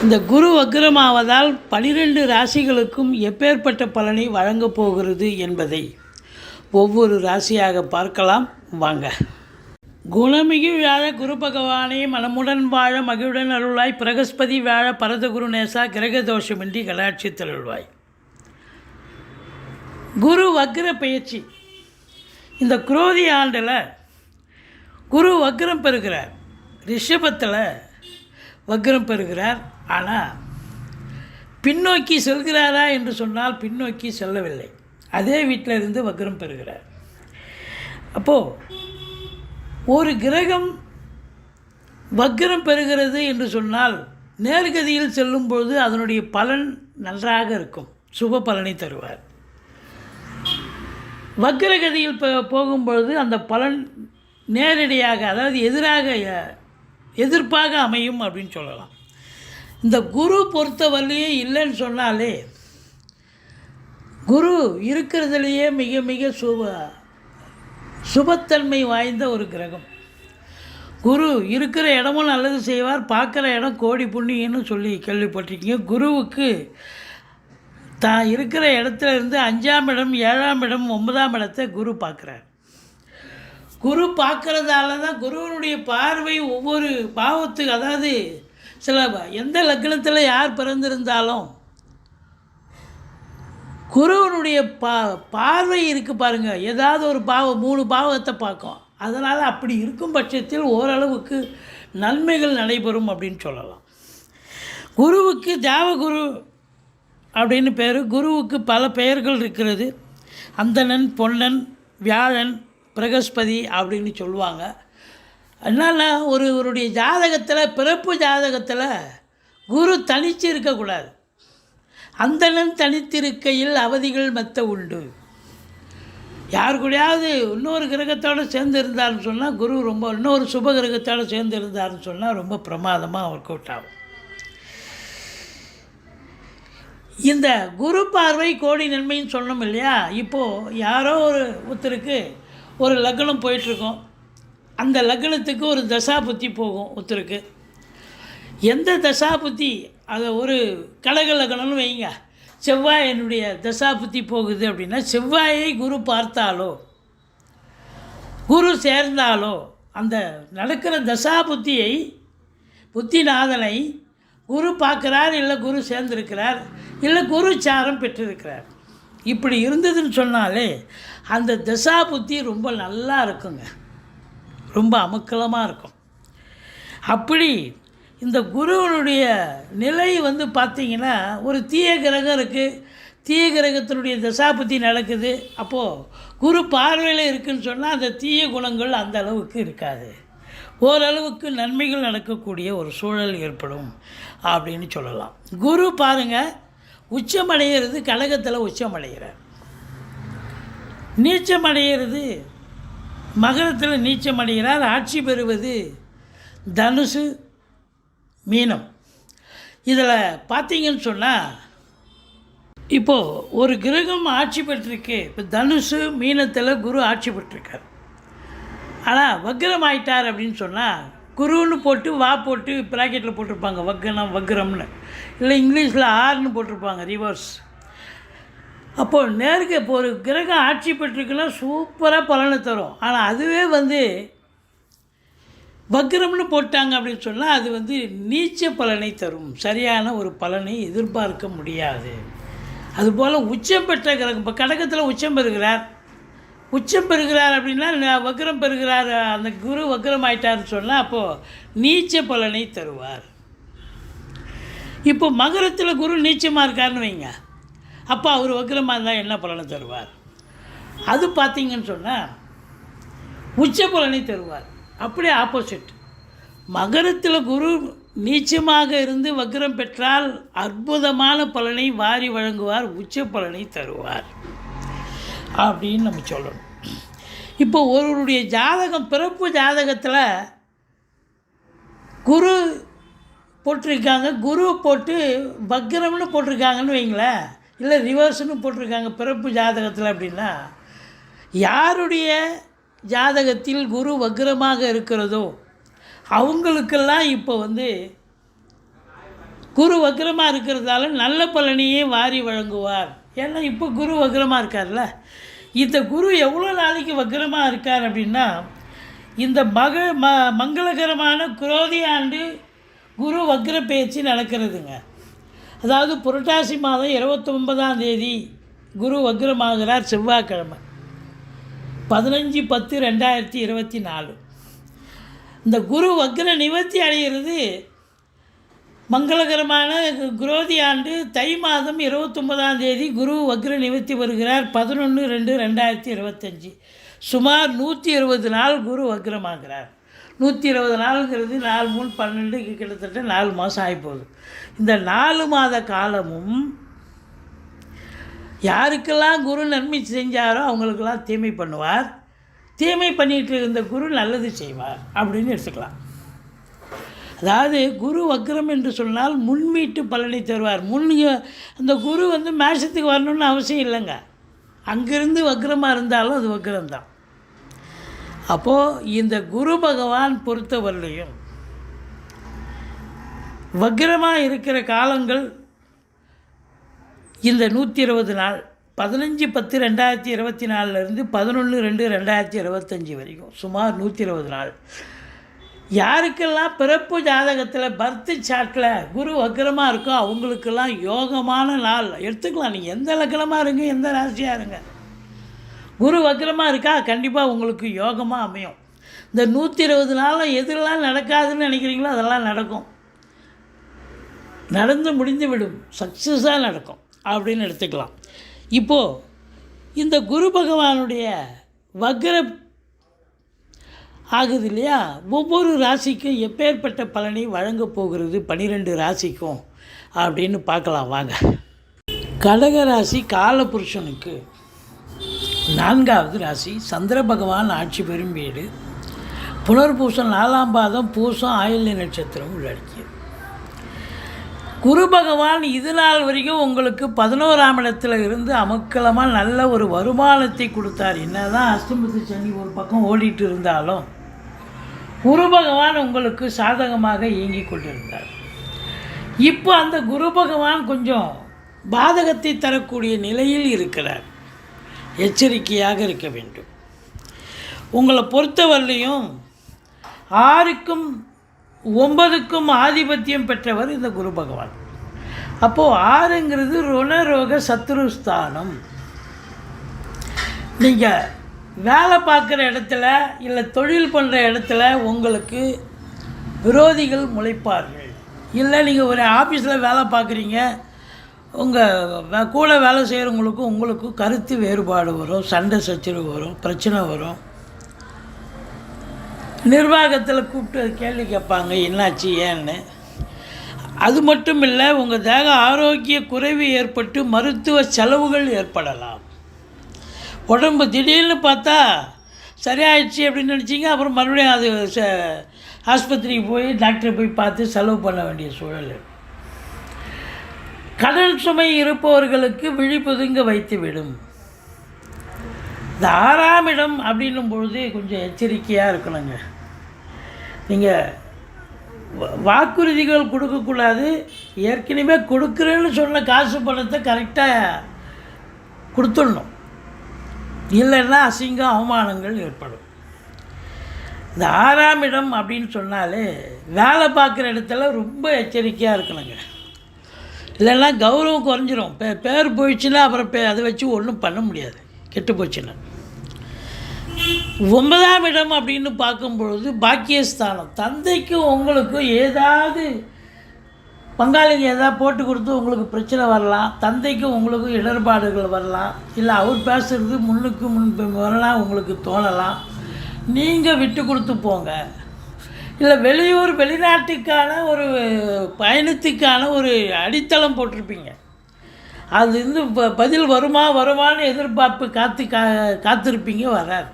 இந்த குரு வக்ரமாவதால் 12 ராசிகளுக்கும் எப்பேற்பட்ட பலனை வழங்கப் போகிறது என்பதை ஒவ்வொரு ராசியாக பார்க்கலாம் வாங்க. குணமிகு வியாழ குரு பகவானே மனமுடன் வாழ மகிழுடன் அருள்வாய். பிரகஸ்பதி வியாழ பரதகுரு நேசா கிரக தோஷமின்றி கடாட்சி தருள்வாய். குரு வக்ர பயிற்சி. இந்த குரோதி ஆண்டில் குரு வக்ரம் பெறுகிறார். ரிஷபத்தில் வக்ரம் பெறுகிறார். ஆனால் பின்னோக்கி செல்கிறாரா என்று சொன்னால் பின்னோக்கி செல்லவில்லை. அதே வீட்டில் இருந்து வக்ரம் பெறுகிறார். அப்போது ஒரு கிரகம் வக்ரம் பெறுகிறது என்று சொன்னால் நேர்கதியில் செல்லும்பொழுது அதனுடைய பலன் நன்றாக இருக்கும், சுப பலனை தருவார். வக்ரகதியில் போகும்பொழுது அந்த பலன் நேரடியாக, அதாவது எதிர்ப்பாக அமையும் அப்படின்னு சொல்லலாம். இந்த குரு பொறுத்தவரையிலேயே இல்லைன்னு சொன்னாலே, குரு இருக்கிறதுலையே மிக மிக சுபத்தன்மை வாய்ந்த ஒரு கிரகம். குரு இருக்கிற இடமும் நல்லது செய்வார், பார்க்குற இடம் கோடி புண்ணியன்னு சொல்லி கேள்விப்பட்டிருக்கீங்க. குருவுக்கு தான் இருக்கிற இடத்துல இருந்து 5ஆம் இடம், 7ஆம் இடம், 9ஆம் இடத்தை குரு பார்க்குறார். குரு பார்க்குறதால தான் குருவனுடைய பார்வை ஒவ்வொரு பாவத்துக்கு, அதாவது சில எந்த லக்னத்தில் யார் பிறந்திருந்தாலும் குருவனுடைய பார்வை இருக்குது பாருங்கள், ஏதாவது ஒரு 3 பாவத்தை பார்க்கும். அதனால் அப்படி இருக்கும் பட்சத்தில் ஓரளவுக்கு நன்மைகள் நடைபெறும் அப்படின்னு சொல்லலாம். குருவுக்கு தேவகுரு அப்படின்னு பேர். குருவுக்கு பல பெயர்கள் இருக்கிறது. அந்தணன், பொன்னன், வியாழன், பிரகஸ்பதி அப்படின்னு சொல்லுவாங்க. என்னன்னா ஒருவருடைய ஜாதகத்தில், பிறப்பு ஜாதகத்தில் குரு தனித்து இருக்கக்கூடாது. அந்தணன் தனித்திருக்கையில் அவதிகள் மெத்த உண்டு. யார் கூடயாவது இன்னொரு கிரகத்தோடு சேர்ந்து இருந்தார்னு சொன்னால் குரு ரொம்ப, இன்னொரு சுப கிரகத்தோடு சேர்ந்து இருந்தார்னு சொன்னால் ரொம்ப பிரமாதமாக ஒர்க் அவுட் ஆகும். இந்த குரு பார்வை கோடி நன்மைன்னு சொன்னோம் இல்லையா. இப்போது யாரோ ஒருத்தருக்கு ஒரு லக்னம் போயிட்டுருக்கோம். அந்த லக்னத்துக்கு ஒரு தசாபுத்தி போகும் ஒருத்தருக்கு. எந்த தசாபுத்தி, அதை ஒரு கடக லக்னம்னு வைங்க, செவ்வாய் என்னுடைய தசாபுத்தி போகுது அப்படின்னா, செவ்வாயை குரு பார்த்தாலோ குரு சேர்ந்தாலோ அந்த நடக்கிற தசாபுத்தியை, புத்திநாதனை குரு பார்க்குறார், இல்லை குரு சேர்ந்திருக்கிறார், இல்லை குரு சாரம் பெற்றிருக்கிறார். இப்படி இருந்ததுன்னு சொன்னாலே அந்த தசாபுத்தி ரொம்ப நல்லா இருக்குங்க, ரொம்ப அமக்கலமாக இருக்கும். அப்படி இந்த குருவனுடைய நிலை பார்த்திங்கன்னா, ஒரு தீய கிரகம் இருக்குது, தீய கிரகத்தினுடைய தசாபுத்தி நடக்குது. அப்போது குரு பார்வையில் இருக்குதுன்னு சொன்னால் அந்த தீய குணங்கள் அந்த அளவுக்கு இருக்காது, ஓரளவுக்கு நன்மைகள் நடக்கக்கூடிய ஒரு சூழல் ஏற்படும் அப்படின்னு சொல்லலாம். குரு பாருங்கள், உச்சமடைகிறது கடகத்தில் உச்சமடைகிறார், நீச்சமடைகிறது மகரத்தில் நீச்சமடைகிறார், ஆட்சி பெறுவது தனுசு, மீனம். இதில் பார்த்தீங்கன்னு சொன்னால் இப்போது ஒரு கிரகம் ஆட்சி பெற்றிருக்கு. இப்போ தனுசு மீனத்தில் குரு ஆட்சி பெற்றிருக்கார். ஆனால் வக்ரம் ஆயிட்டார் அப்படின்னு சொன்னால், குருன்னு போட்டு போட்டு ப்ராக்கெட்டில் போட்டிருப்பாங்க வக்ரம்னு, இல்லை இங்கிலீஷில் ஆர்னு போட்டிருப்பாங்க, ரிவர்ஸ். அப்போது நேருக்கு இப்போ ஒரு கிரகம் ஆட்சி பெற்றிருக்குன்னா சூப்பராக பலனை தரும். ஆனால் அதுவே வக்ரம்னு போட்டாங்க அப்படின்னு சொன்னால் அது நீச்ச பலனை தரும், சரியான ஒரு பலனை எதிர்பார்க்க முடியாது. அதுபோல் உச்சம் பெற்ற கிரகம், இப்போ கடகத்தில் உச்சம் பெறுகிறார் அப்படின்னா வக்ரம் பெறுகிறார், அந்த குரு வக்ரம் ஆயிட்டார்னு சொன்னால் அப்போது நீச்ச பலனை தருவார். இப்போ மகரத்தில் குரு நீச்சமாக இருக்காருன்னு வைங்க, அப்போ அவர் வக்ரமாக இருந்தால் என்ன பலனை தருவார்? அது பார்த்திங்கன்னு சொன்னால் உச்ச பலனை தருவார். அப்படியே ஆப்போசிட், மகரத்தில் குரு நீச்சமாக இருந்து வக்ரம் பெற்றால் அற்புதமான பலனை வாரி வழங்குவார், உச்ச பலனை தருவார் அப்படின்னு நம்ம சொல்லணும். இப்போ ஒருவருடைய ஜாதகம், பிறப்பு ஜாதகத்தில் குரு போட்டிருக்காங்க, குரு போட்டு வக்ரம்னு போட்டிருக்காங்கன்னு வைங்களேன், இல்லை ரிவர்ஸ்னு போட்டிருக்காங்க பிறப்பு ஜாதகத்தில் அப்படின்னா, யாருடைய ஜாதகத்தில் குரு வக்ரமாக இருக்கிறதோ அவங்களுக்கெல்லாம் இப்போ குரு வக்ரமாக இருக்கிறதால நல்ல பலனையே வாரி வழங்குவார். ஏன்னா இப்போ குரு வக்ரமாக இருக்கார்ல, இந்த குரு எவ்வளோ நாளைக்கு வக்ரமாக இருக்கார் அப்படின்னா, இந்த மங்களகரமான குரோதி ஆண்டு குரு வக்ர பேச்சு நடக்கிறதுங்க. அதாவது புரட்டாசி மாதம் 29ஆம் தேதி குரு வக்ரமாகிறார், செவ்வாய்க்கிழமை, 15/10/2024. இந்த குரு வக்ர நிவர்த்தி அடைகிறது மங்களகரமான குரோதி ஆண்டு தை மாதம் 29ஆம் தேதி குரு வக்ர நிவர்த்தி வருகிறார், 11/2/2025. சுமார் 120 நாள் குரு வக்ரமாகிறார். 120 நாளுங்கிறது 4 3 12, கிட்டத்தட்ட 4 மாதம் ஆகிப்போகுது. இந்த 4 மாத காலமும் யாருக்கெல்லாம் குரு நன்மை செஞ்சாரோ அவங்களுக்கெல்லாம் தீமை பண்ணுவார், தீமை பண்ணிகிட்டு இருந்த குரு நல்லது செய்வார் அப்படின்னு எடுத்துக்கலாம். அதாவது குரு வக்ரம் என்று சொன்னால் முன்மீட்டு பலனை தருவார். அந்த குரு மேஷத்துக்கு வரணும்னு அவசியம் இல்லைங்க, அங்கேருந்து வக்ரமாக இருந்தாலும் அது வக்ரம்தான். அப்போது இந்த குரு பகவான் பொறுத்தவரையிலையும் வக்ரமாக இருக்கிற காலங்கள் இந்த 120 நாள் 15/10/2024 11/2/2025 வரைக்கும் சுமார் 120 நாள். யாருக்கெல்லாம் பிறப்பு ஜாதகத்தில் பர்த் சார்ட்டில் குரு வக்ரமாக இருக்கோ அவங்களுக்கெல்லாம் யோகமான நாள் எடுத்துக்கலாம். நீங்கள் எந்த லக்கணமாக இருங்க, எந்த ராசியாக இருங்க, குரு வக்ரமாக இருக்கா கண்டிப்பாக உங்களுக்கு யோகமாக அமையும். இந்த 120 நாளில் எதுலாம் நடக்காதுன்னு நினைக்கிறீங்களோ அதெல்லாம் நடக்கும், நடந்து முடிந்து விடும், சக்ஸஸாக நடக்கும் அப்படின்னு எடுத்துக்கலாம். இப்போது இந்த குரு பகவானுடைய வக்ர ஆகுது இல்லையா, ஒவ்வொரு ராசிக்கும் எப்பேற்பட்ட பலனை வழங்கப் போகிறது 12 ராசிக்கும் அப்படின்னு பார்க்கலாம் வாங்க. கடக ராசி காலபுருஷனுக்கு 4வது ராசி, சந்திர பகவான் ஆட்சி பெறும் வீடு, புனர்பூசம் 4ஆம் பாதம், பூசம் ஆயில்ய நட்சத்திரம் உள்ளடக்கியது. குரு பகவான் இது நாள் வரைக்கும் உங்களுக்கு 11ஆம் இடத்துல இருந்து அமக்கலமாக நல்ல ஒரு வருமானத்தை கொடுத்தார். என்ன தான் அஷ்டமத்து சனி ஒரு பக்கம் ஓடிட்டு இருந்தாலும் குரு பகவான் உங்களுக்கு சாதகமாக இயங்கி கொண்டிருந்தார். இப்போ அந்த குரு பகவான் கொஞ்சம் பாதகத்தை தரக்கூடிய நிலையில் இருக்கிறார். எச்சரிக்கையாக இருக்க வேண்டும். உங்களை பொறுத்தவரையிலையும் 6க்கும் 9க்கும் ஆதிபத்தியம் பெற்றவர் இந்த குரு பகவான். அப்போது 6ங்கிறது ருணரோக சத்ருஸ்தானம். நீங்கள் வேலை பார்க்குற இடத்துல இல்லை தொழில் பண்ணுற இடத்துல உங்களுக்கு விரோதிகள் முளைப்பார்கள். இல்லை நீங்கள் ஒரு ஆஃபீஸில் வேலை பார்க்குறீங்க, உங்கள் கூட வேலை செய்கிறவங்களுக்கும் உங்களுக்கும் கருத்து வேறுபாடு வரும், சண்டை சச்சரவு வரும், பிரச்சனை வரும். நிர்வாகத்தில் கூப்பிட்டு கேள்வி கேட்பாங்க என்னாச்சு ஏன்னு. அது மட்டும் இல்லை, உங்கள் தேக ஆரோக்கிய குறைவு ஏற்பட்டு மருத்துவ செலவுகள் ஏற்படலாம். உடம்பு திடீர்னு பார்த்தா சரியாயிடுச்சு அப்படின்னு நினச்சிங்க, அப்புறம் மறுபடியும் அது ஆஸ்பத்திரிக்கு போய் டாக்டரை போய் பார்த்து செலவு பண்ண வேண்டிய சூழல். கடன் சுமை இருப்பவர்களுக்கு விழிப்புதுங்க வைத்துவிடும். இந்த 6ஆம் இடம் அப்படின்னும் பொழுது கொஞ்சம் எச்சரிக்கையாக இருக்கணுங்க. நீங்கள் வாக்குறுதிகள் கொடுக்கக்கூடாது. ஏற்கனவே கொடுக்குறேன்னு சொன்ன காசு பணத்தை கரெக்டாக கொடுத்துடணும், இல்லைன்னா அசிங்கம் அவமானங்கள் ஏற்படும். இந்த 6ஆம் இடம் அப்படின்னு சொன்னாலே வேலை பார்க்குற இடத்துல ரொம்ப எச்சரிக்கையாக இருக்கணுங்க. இல்லைன்னா கௌரவம் குறைஞ்சிரும். பேர் போயிடுச்சுன்னா அப்புறம் அதை வச்சு ஒன்றும் பண்ண முடியாது, கெட்டு போச்சுன்னா. 9ஆம் இடம் அப்படின்னு பார்க்கும்பொழுது பாக்கியஸ்தானம். தந்தைக்கு உங்களுக்கு ஏதாவது பங்காளிங்க ஏதாவது போட்டு கொடுத்து உங்களுக்கு பிரச்சனை வரலாம், தந்தைக்கும் உங்களுக்கும் இடர்பாடுகள் வரலாம், இல்லை அவர் பேசுகிறது முன்னுக்கு முன் வரலாம், உங்களுக்கு தோணலாம். நீங்கள் விட்டு கொடுத்து போங்க. இல்லை வெளிநாட்டுக்கான ஒரு பயணத்துக்கான ஒரு அடித்தளம் போட்டிருப்பீங்க, அது வந்து பதில் வருமானு எதிர்பார்ப்பு காத்திருப்பீங்க, வராது.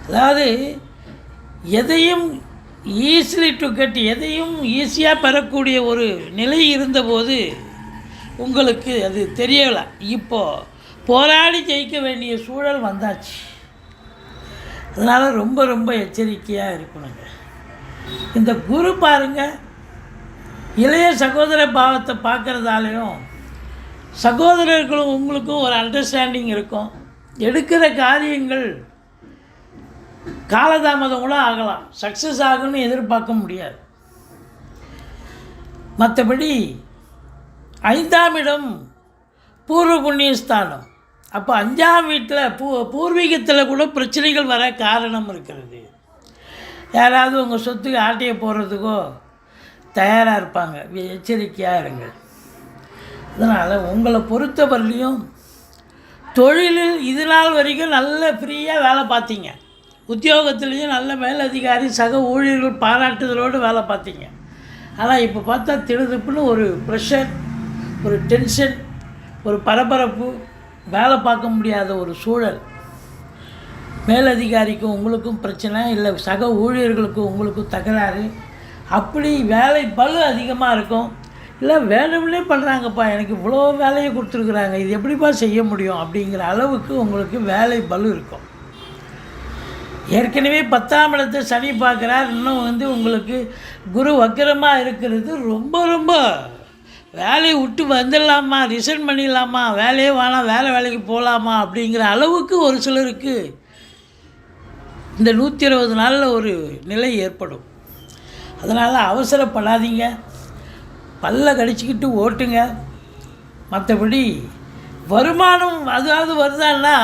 அதாவது எதையும் ஈஸிலி டு கெட், எதையும் ஈஸியாக பெறக்கூடிய ஒரு நிலை இருந்தபோது உங்களுக்கு அது தெரியலை. இப்போது போராடி ஜெயிக்க வேண்டிய சூழல் வந்தாச்சு. அதனால் ரொம்ப ரொம்ப எச்சரிக்கையாக இருக்கணுங்க. இந்த குரு பாருங்கள், இளைய சகோதர பாவத்தை பார்க்குறதாலையும் சகோதரர்களும் உங்களுக்கும் ஒரு அண்டர்ஸ்டாண்டிங் இருக்கும். எடுக்கிற காரியங்கள் காலதாமதம் கூட ஆகலாம், சக்ஸஸ் ஆகும்னு எதிர்பார்க்க முடியாது. மற்றபடி 5ஆம் இடம் பூர்வ புண்ணியஸ்தானம். அப்போ 5ஆம் வீட்டில் பூர்வீகத்தில் கூட பிரச்சனைகள் வர காரணம் இருக்கிறது. யாராவது உங்கள் சொத்துக்கு ஆட்டையை போடுறதுக்கோ தயாராக இருப்பாங்க, எச்சரிக்கையாக இருங்க. அதனால் உங்களை பொறுத்தவரையிலையும் தொழிலில் இது நாள் வரைக்கும் நல்ல ஃப்ரீயாக வேலை பார்த்தீங்க, உத்தியோகத்துலேயும் நல்ல மேலதிகாரி சக ஊழியர்கள் பாராட்டுதலோடு வேலை பார்த்தீங்க. ஆனால் இப்போ பார்த்தா திடுதுப்புன்னு ஒரு ப்ரெஷர், ஒரு டென்ஷன், ஒரு பரபரப்பு, வேலை பார்க்க முடியாத ஒரு சூழல். மேலதிகாரிக்கும் உங்களுக்கும் பிரச்சனை, இல்லை சக ஊழியர்களுக்கும் உங்களுக்கும் தகராறு, அப்படி வேலை பளு அதிகமாக இருக்கும். இல்லை வேணும்னே பண்ணுறாங்கப்பா, எனக்கு இவ்வளோ வேலையை கொடுத்துருக்குறாங்க, இது எப்படிப்பா செய்ய முடியும் அப்படிங்கிற அளவுக்கு உங்களுக்கு வேலை பளு இருக்கும். ஏற்கனவே 10ஆம் இடத்தை சனி பார்க்குறார். இன்னும் வந்து உங்களுக்கு குரு வக்கரமாக இருக்கிறது ரொம்ப ரொம்ப வேலையை விட்டு வந்துடலாமா, ரிசைன் பண்ணிடலாமா, வேலையே வேணாம், வேலைக்கு போகலாமா அப்படிங்கிற அளவுக்கு ஒரு சிலருக்கு இந்த 120 நாளில் ஒரு நிலை ஏற்படும். அதனால் அவசரப்படாதீங்க, பல்ல கடிச்சிக்கிட்டு ஓட்டுங்க. மற்றபடி வருமானம் அதாவது வருதான்னா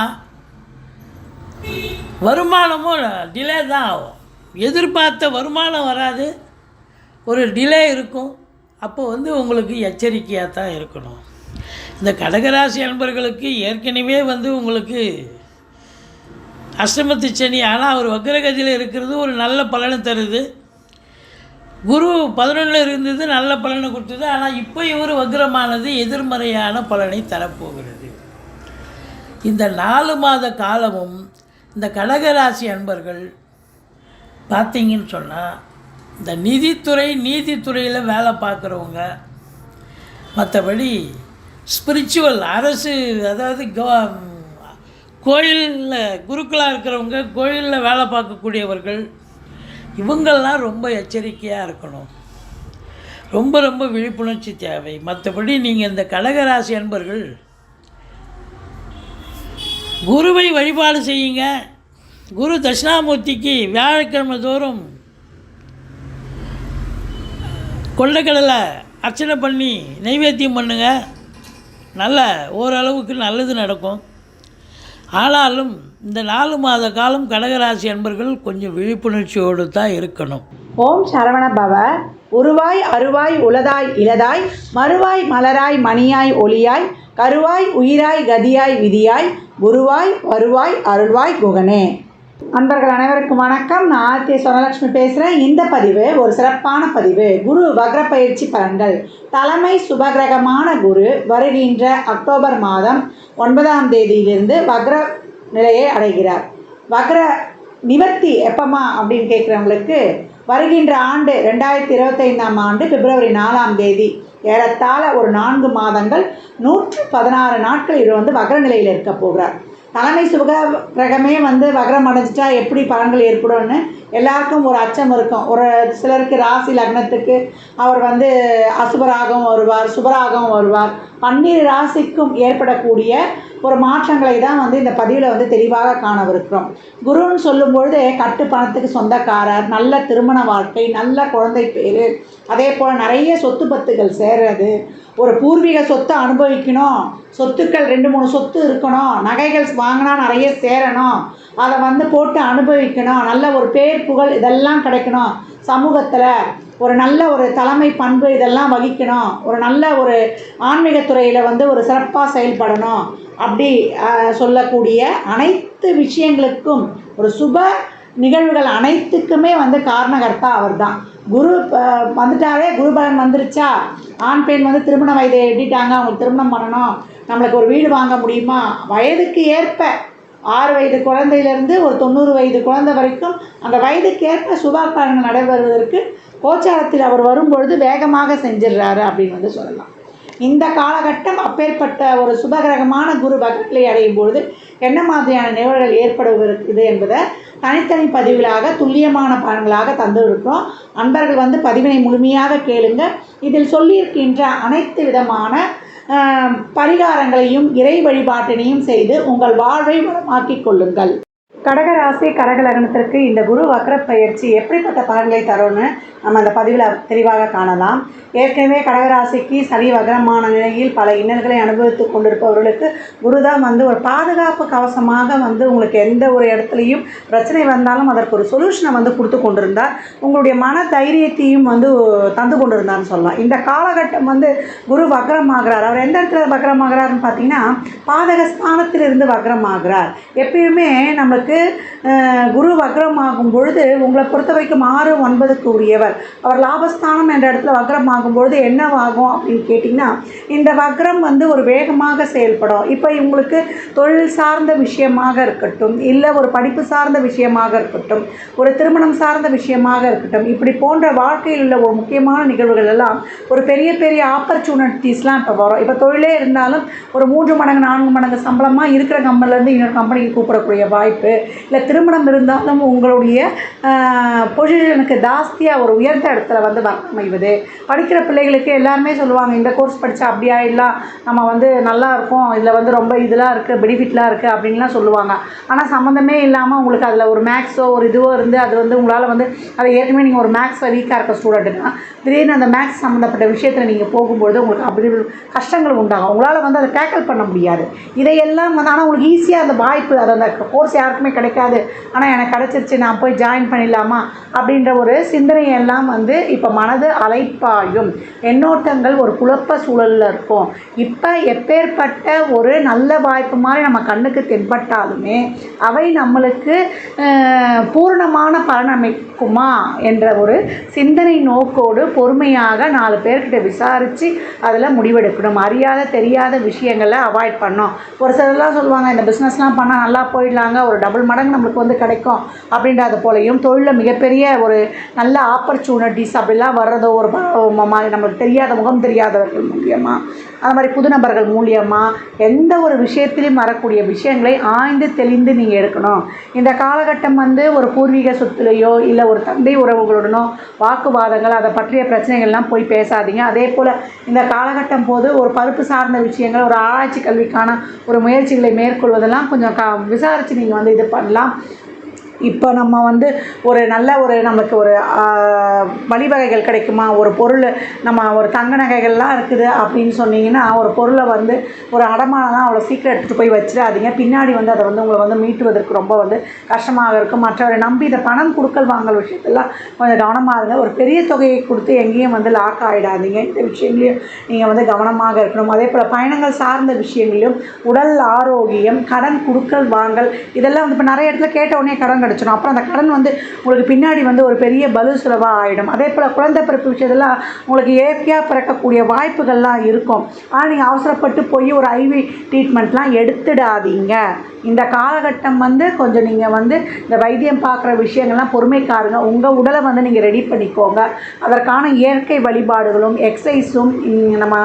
வருமானமும் டிலே தான் ஆகும். எதிர்பார்த்த வருமானம் வராது, ஒரு டிலே இருக்கும். அப்போ வந்து உங்களுக்கு எச்சரிக்கையாக தான் இருக்கணும். இந்த கடகராசி அன்பர்களுக்கு ஏற்கனவே வந்து உங்களுக்கு அஷ்டமத்து சனி, ஆனால் அவர் வக்ரகதியில் இருக்கிறது ஒரு நல்ல பலனை தருது. குரு 11 இருந்தது, நல்ல பலனை கொடுத்தது. ஆனால் இப்போ இவர் வக்ரமானது எதிர்மறையான பலனை தரப்போகிறது. இந்த 4 மாத காலமும் இந்த கடகராசி அன்பர்கள் பார்த்தீங்கன்னு சொன்னால், இந்த நீதித்துறையில் வேலை பார்க்குறவங்க, மற்றபடி ஸ்பிரிச்சுவல் அரசு, அதாவது கோயிலில் குருக்களாக இருக்கிறவங்க, கோயிலில் வேலை பார்க்கக்கூடியவர்கள், இவங்கள்லாம் ரொம்ப எச்சரிக்கையாக இருக்கணும். ரொம்ப ரொம்ப விழிப்புணர்ச்சி தேவை. மற்றபடி நீங்கள் இந்த கடகராசி அன்பர்கள் குருவை வழிபாடு செய்யுங்க. குரு தட்சிணாமூர்த்திக்கு வியாழக்கிழமை தோறும் கொண்டைக்கடலை அர்ச்சனை பண்ணி நைவேத்தியம் பண்ணுங்க. நல்ல ஓரளவுக்கு நல்லது நடக்கும். ஆனாலும் இந்த 4 மாத காலம் கடகராசி அன்பர்கள் கொஞ்சம் விழிப்புணர்ச்சியோடு தான் இருக்கணும். ஓம் சரவண பவ. உருவாய் அருவாய் உளதாய் இளதாய் மறுவாய் மலராய் மணியாய் ஒளியாய் கருவாய் உயிராய் கதியாய் விதியாய் குருவாய் வருவாய் அருள்வாய் குகனே. அன்பர்கள் அனைவருக்கும் வணக்கம். நான் ஆர்த்தி சொனலட்சுமி பேசுகிறேன். இந்த பதிவு ஒரு சிறப்பான பதிவு. குரு வக்ர பயிற்சி பலன்கள். தலைமை சுபகிரகமான குரு வருகின்ற அக்டோபர் மாதம் 9ஆம் தேதியிலிருந்து வக்ர நிலையை அடைகிறார். வக்ர நிவர்த்தி எப்பமா அப்படின்னு கேட்குறவங்களுக்கு வருகின்ற ஆண்டு 2025ஆம் ஆண்டு பிப்ரவரி 4ஆம் தேதி, ஏறத்தாழ ஒரு 4 மாதங்கள் 116 நாட்கள் இவர் வந்து வக்ர நிலையில் இருக்க போகிறார். தலைமை சுபகிரகமே வந்து வக்ரம் அடைஞ்சிட்டா எப்படி பலன்கள் ஏற்படும்னு எல்லாருக்கும் ஒரு அச்சம் இருக்கும். ஒரு சிலருக்கு ராசி லக்னத்துக்கு அவர் வந்து அசுபராகவும் வருவார், சுபராகவும் வருவார். 12 ராசிக்கும் ஏற்படக்கூடிய ஒரு மாற்றங்களை தான் வந்து இந்த பதிவில் வந்து தெளிவாக காணவிருக்கிறோம். குருன்னு சொல்லும்பொழுது கட்டு பணத்துக்கு சொந்தக்காரர், நல்ல திருமண வாழ்க்கை, நல்ல குழந்தை பேர், அதே போல் நிறைய சொத்து பத்துகள் சேர்றது, ஒரு பூர்வீக சொத்தை அனுபவிக்கணும், சொத்துக்கள் 2-3 சொத்து இருக்கணும், நகைகள் வாங்கினா நிறைய சேரணும், அதை வந்து போட்டு அனுபவிக்கணும், நல்ல ஒரு பேர் புகழ் இதெல்லாம் கிடைக்கணும், சமூகத்தில் ஒரு நல்ல ஒரு தலைமை பண்பு இதெல்லாம் வகிக்கணும், ஒரு நல்ல ஒரு ஆன்மீகத்துறையில் வந்து ஒரு சிறப்பாக செயல்படணும், அப்படி சொல்லக்கூடிய அனைத்து விஷயங்களுக்கும் ஒரு சுப நிகழ்வுகள் அனைத்துக்குமே வந்து காரணகர்த்தா அவர் தான். குரு வந்துட்டாலே குருபலன் வந்துருச்சா, ஆண் பெண் வந்து திருமண வயதை எட்டிட்டாங்க, அவங்களுக்கு திருமணம் பண்ணணும், நம்மளுக்கு ஒரு வீடு வாங்க முடியுமா, வயதுக்கு ஏற்ப 6 வயது குழந்தையிலேருந்து ஒரு 90 வயது குழந்தை வரைக்கும் அந்த வயதுக்கு ஏற்ப சுபகாரங்கள் நடைபெறுவதற்கு கோச்சாரத்தில் அவர் வரும்பொழுது வேகமாக செஞ்சிடுறாரு அப்படின்னு வந்து சொல்லலாம். இந்த காலகட்டம் அப்பேற்பட்ட ஒரு சுபகிரகமான குரு வக்ரநிலை அடையும் பொழுது என்ன மாதிரியான நிகழ்வுகள் ஏற்படுவது என்பதை தனித்தனி பதிவுகளாக துல்லியமான பலன்களாக தந்துருக்கிறோம். அன்பர்கள் வந்து பதிவினை முழுமையாக கேளுங்க. இதில் சொல்லியிருக்கின்ற அனைத்து விதமான பரிகாரங்களையும் இறை வழிபாட்டினையும் செய்து உங்கள் வாழ்வை வளமாக்கிக் கொள்ளுங்கள். கடகராசி கடகலக்னத்திற்கு இந்த குரு வக்ர பயிற்சி எப்படிப்பட்ட பலன்களை தரும்னு நம்ம அந்த பதிவில் தெளிவாக காணலாம். ஏற்கனவே கடகராசிக்கு சனி வக்ரமான நிலையில் பல இன்னல்களை அனுபவித்து கொண்டிருப்பவர்களுக்கு குரு தான் வந்து ஒரு பாதுகாப்பு கவசமாக வந்து உங்களுக்கு எந்த ஒரு இடத்துலையும் பிரச்சனை வந்தாலும் அதற்கு ஒரு சொல்யூஷனை வந்து கொடுத்து கொண்டிருந்தார். உங்களுடைய மன தைரியத்தையும் வந்து தந்து கொண்டிருந்தார்னு சொல்லலாம். இந்த காலகட்டம் வந்து குரு வக்ரமாகிறார். அவர் எந்த இடத்துல வக்ரமாகிறார்னு பார்த்தீங்கன்னா பாதகஸ்தானத்திலிருந்து வக்ரமாகிறார். எப்பயுமே நம்மளுக்கு குரு வக்ரமாகும் பொழுது உங்களை பொறுத்த வரைக்கும் 6, 9க்கு உரியவர். அவர் லாபஸ்தானம் என்ற இடத்துல வக்ரமாகும் பொழுது என்னவாகும் அப்படின்னு கேட்டிங்கன்னா, இந்த வக்ரம் வந்து ஒரு வேகமாக செயல்படும். இப்போ உங்களுக்கு தொழில் சார்ந்த விஷயமாக இருக்கட்டும், இல்லை ஒரு படிப்பு சார்ந்த விஷயமாக இருக்கட்டும், ஒரு திருமணம் சார்ந்த விஷயமாக இருக்கட்டும், இப்படி போன்ற வாழ்க்கையில் உள்ள ஒரு முக்கியமான நிகழ்வுகள் எல்லாம் ஒரு பெரிய பெரிய ஆப்பர்ச்சுனிட்டிஸ்லாம் இப்போ வரும். இப்போ தொழிலே இருந்தாலும் ஒரு 3 மடங்கு 4 மடங்கு சம்பளமாக இருக்கிற கம்பெனிலேருந்து இன்னொரு கம்பெனிக்கு கூப்பிடக்கூடிய வாய்ப்பு, இல்லை திருமணம் இருந்தாலும் உங்களுடைய பொசிஷனுக்கு ஜாஸ்தியாக ஒரு உயர்ந்த இடத்துல வந்து வரம் அமைவது. படிக்கிற பிள்ளைகளுக்கு எல்லாருமே சொல்லுவாங்க, இந்த கோர்ஸ் படித்தா அப்படி ஆகிடலாம், நம்ம வந்து நல்லா இருக்கும், இதில் வந்து ரொம்ப இதெல்லாம் இருக்குது, பெனிஃபிட்லாம் இருக்குது அப்படின்லாம் சொல்லுவாங்க. ஆனால் சம்மந்தமே இல்லாமல் உங்களுக்கு அதில் ஒரு மேக்ஸோ ஒரு இதுவோ இருந்து அது வந்து உங்களால் வந்து அதை ஏற்கனவே நீங்கள் ஒரு மேக்ஸில் வீக்காக இருக்க ஸ்டூடெண்ட்டுன்னா திடீர்னு அந்த மேக்ஸ் சம்மந்தப்பட்ட விஷயத்தில் நீங்கள் போகும்போது உங்களுக்கு அப்படி கஷ்டங்கள் உண்டாகும். உங்களால் வந்து அதை டேக்கிள் பண்ண முடியாது. இதையெல்லாம் வந்து ஆனால் உங்களுக்கு ஈஸியாக அந்த வாய்ப்பு, அது அந்த கோர்ஸ் யாருக்குமே கிடைக்காது, ஆனால் எனக்கு கிடச்சிருச்சு, நான் போய் ஜாயின் பண்ணிடலாமா அப்படின்ற ஒரு சிந்தனையெல்லாம் வந்து இப்போ மனது அலைப்பாயும், எண்ணோட்டங்கள் ஒரு குழப்ப சூழலில் இருக்கும். இப்போ எப்பேற்பட்ட ஒரு நல்ல வாய்ப்பு மாதிரி நம்ம கண்ணுக்கு தென்பட்டாலுமே அவை நம்மளுக்கு பூரணமான பலன் அமைக்குமா என்ற ஒரு சிந்தனை நோக்கோடு பொறுமையாக 4 பேர்கிட்ட விசாரித்து அதில் முடிவெடுக்கணும். அறியாத தெரியாத விஷயங்களை அவாய்ட் பண்ணோம். ஒரு சிலர்லாம் சொல்லுவாங்க, இந்த பிஸ்னஸ்லாம் பண்ணால் நல்லா போயிடலாங்க, ஒரு டபுள் மடங்கு நம்மளுக்கு வந்து கிடைக்கும் அப்படின்றது போலையும், தொழிலில் மிகப்பெரிய ஒரு நல்ல ஆப்பர்ச்சுனிட்டிஸ் அப்படிலாம் வர்றதோ ஒரு மாதிரி நம்மளுக்கு தெரியாத முகம் தெரியாதவர்கள் மூலியமாக, அது மாதிரி புது நபர்கள் மூலியமாக எந்த ஒரு விஷயத்திலையும் வரக்கூடிய விஷயங்களை ஆய்ந்து தெளிந்து நீங்கள் எடுக்கணும். இந்த காலகட்டம் வந்து ஒரு பூர்வீக சொத்துலையோ இல்லை ஒரு தந்தை உறவுகளுடனோ வாக்குவாதங்கள், அதை பற்றிய பிரச்சனைகள்லாம் போய் பேசாதீங்க. அதே போல் இந்த காலகட்டம் போது ஒரு பருப்பு சார்ந்த விஷயங்கள், ஒரு ஆராய்ச்சி கல்விக்கான ஒரு முயற்சிகளை மேற்கொள்வதெல்லாம் கொஞ்சம் விசாரித்து நீங்கள் வந்து இது பண்ணலாம். இப்போ நம்ம வந்து ஒரு நல்ல ஒரு நமக்கு ஒரு வழிவகைகள் கிடைக்குமா, ஒரு பொருள் நம்ம ஒரு தங்க நகைகள்லாம் இருக்குது அப்படின்னு சொன்னீங்கன்னா ஒரு பொருளை வந்து ஒரு அடமானம்லாம் அவ்வளோ சீக்கிரம் எடுத்துகிட்டு போய் வச்சிடாதீங்க. பின்னாடி வந்து அதை வந்து உங்களை வந்து மீட்டுவதற்கு ரொம்ப வந்து கஷ்டமாக இருக்கும். மற்றவரை நம்பி இந்த பணம் கொடுக்கல் வாங்கல் விஷயத்தெல்லாம் கொஞ்சம் கவனமாக இருங்க. ஒரு பெரிய தொகையை கொடுத்து எங்கேயும் வந்து லாக் ஆகிடாதீங்க. இந்த விஷயங்களையும் நீங்கள் வந்து கவனமாக இருக்கணும். அதே போல் பயணங்கள் சார்ந்த விஷயங்களையும், உடல் ஆரோக்கியம், கடன் கொடுக்கல் வாங்கல், இதெல்லாம் வந்து இப்போ நிறைய இடத்துல கேட்ட உடனே கடன் கிடச்சிடும். அப்புறம் அந்த கடன் வந்து உங்களுக்கு பின்னாடி வந்து ஒரு பெரிய பலு செலவாக ஆகிடும். அதே போல் குழந்தை பிறப்பு விஷயத்தெல்லாம் உங்களுக்கு இயற்கையாக பிறக்கக்கூடிய வாய்ப்புகள்லாம் இருக்கும். ஆனால் நீங்கள் அவசரப்பட்டு போய் ஒரு ஐவி ட்ரீட்மெண்ட்லாம் எடுத்துடாதீங்க. இந்த காலகட்டம் வந்து கொஞ்சம் நீங்கள் வந்து இந்த வைத்தியம் பார்க்குற விஷயங்கள்லாம் பொறுமைக்காருங்க. உங்கள் உடலை வந்து நீங்கள் ரெடி பண்ணிக்கோங்க. அதற்கான இயற்கை வழிபாடுகளும் எக்ஸசைஸும் நம்ம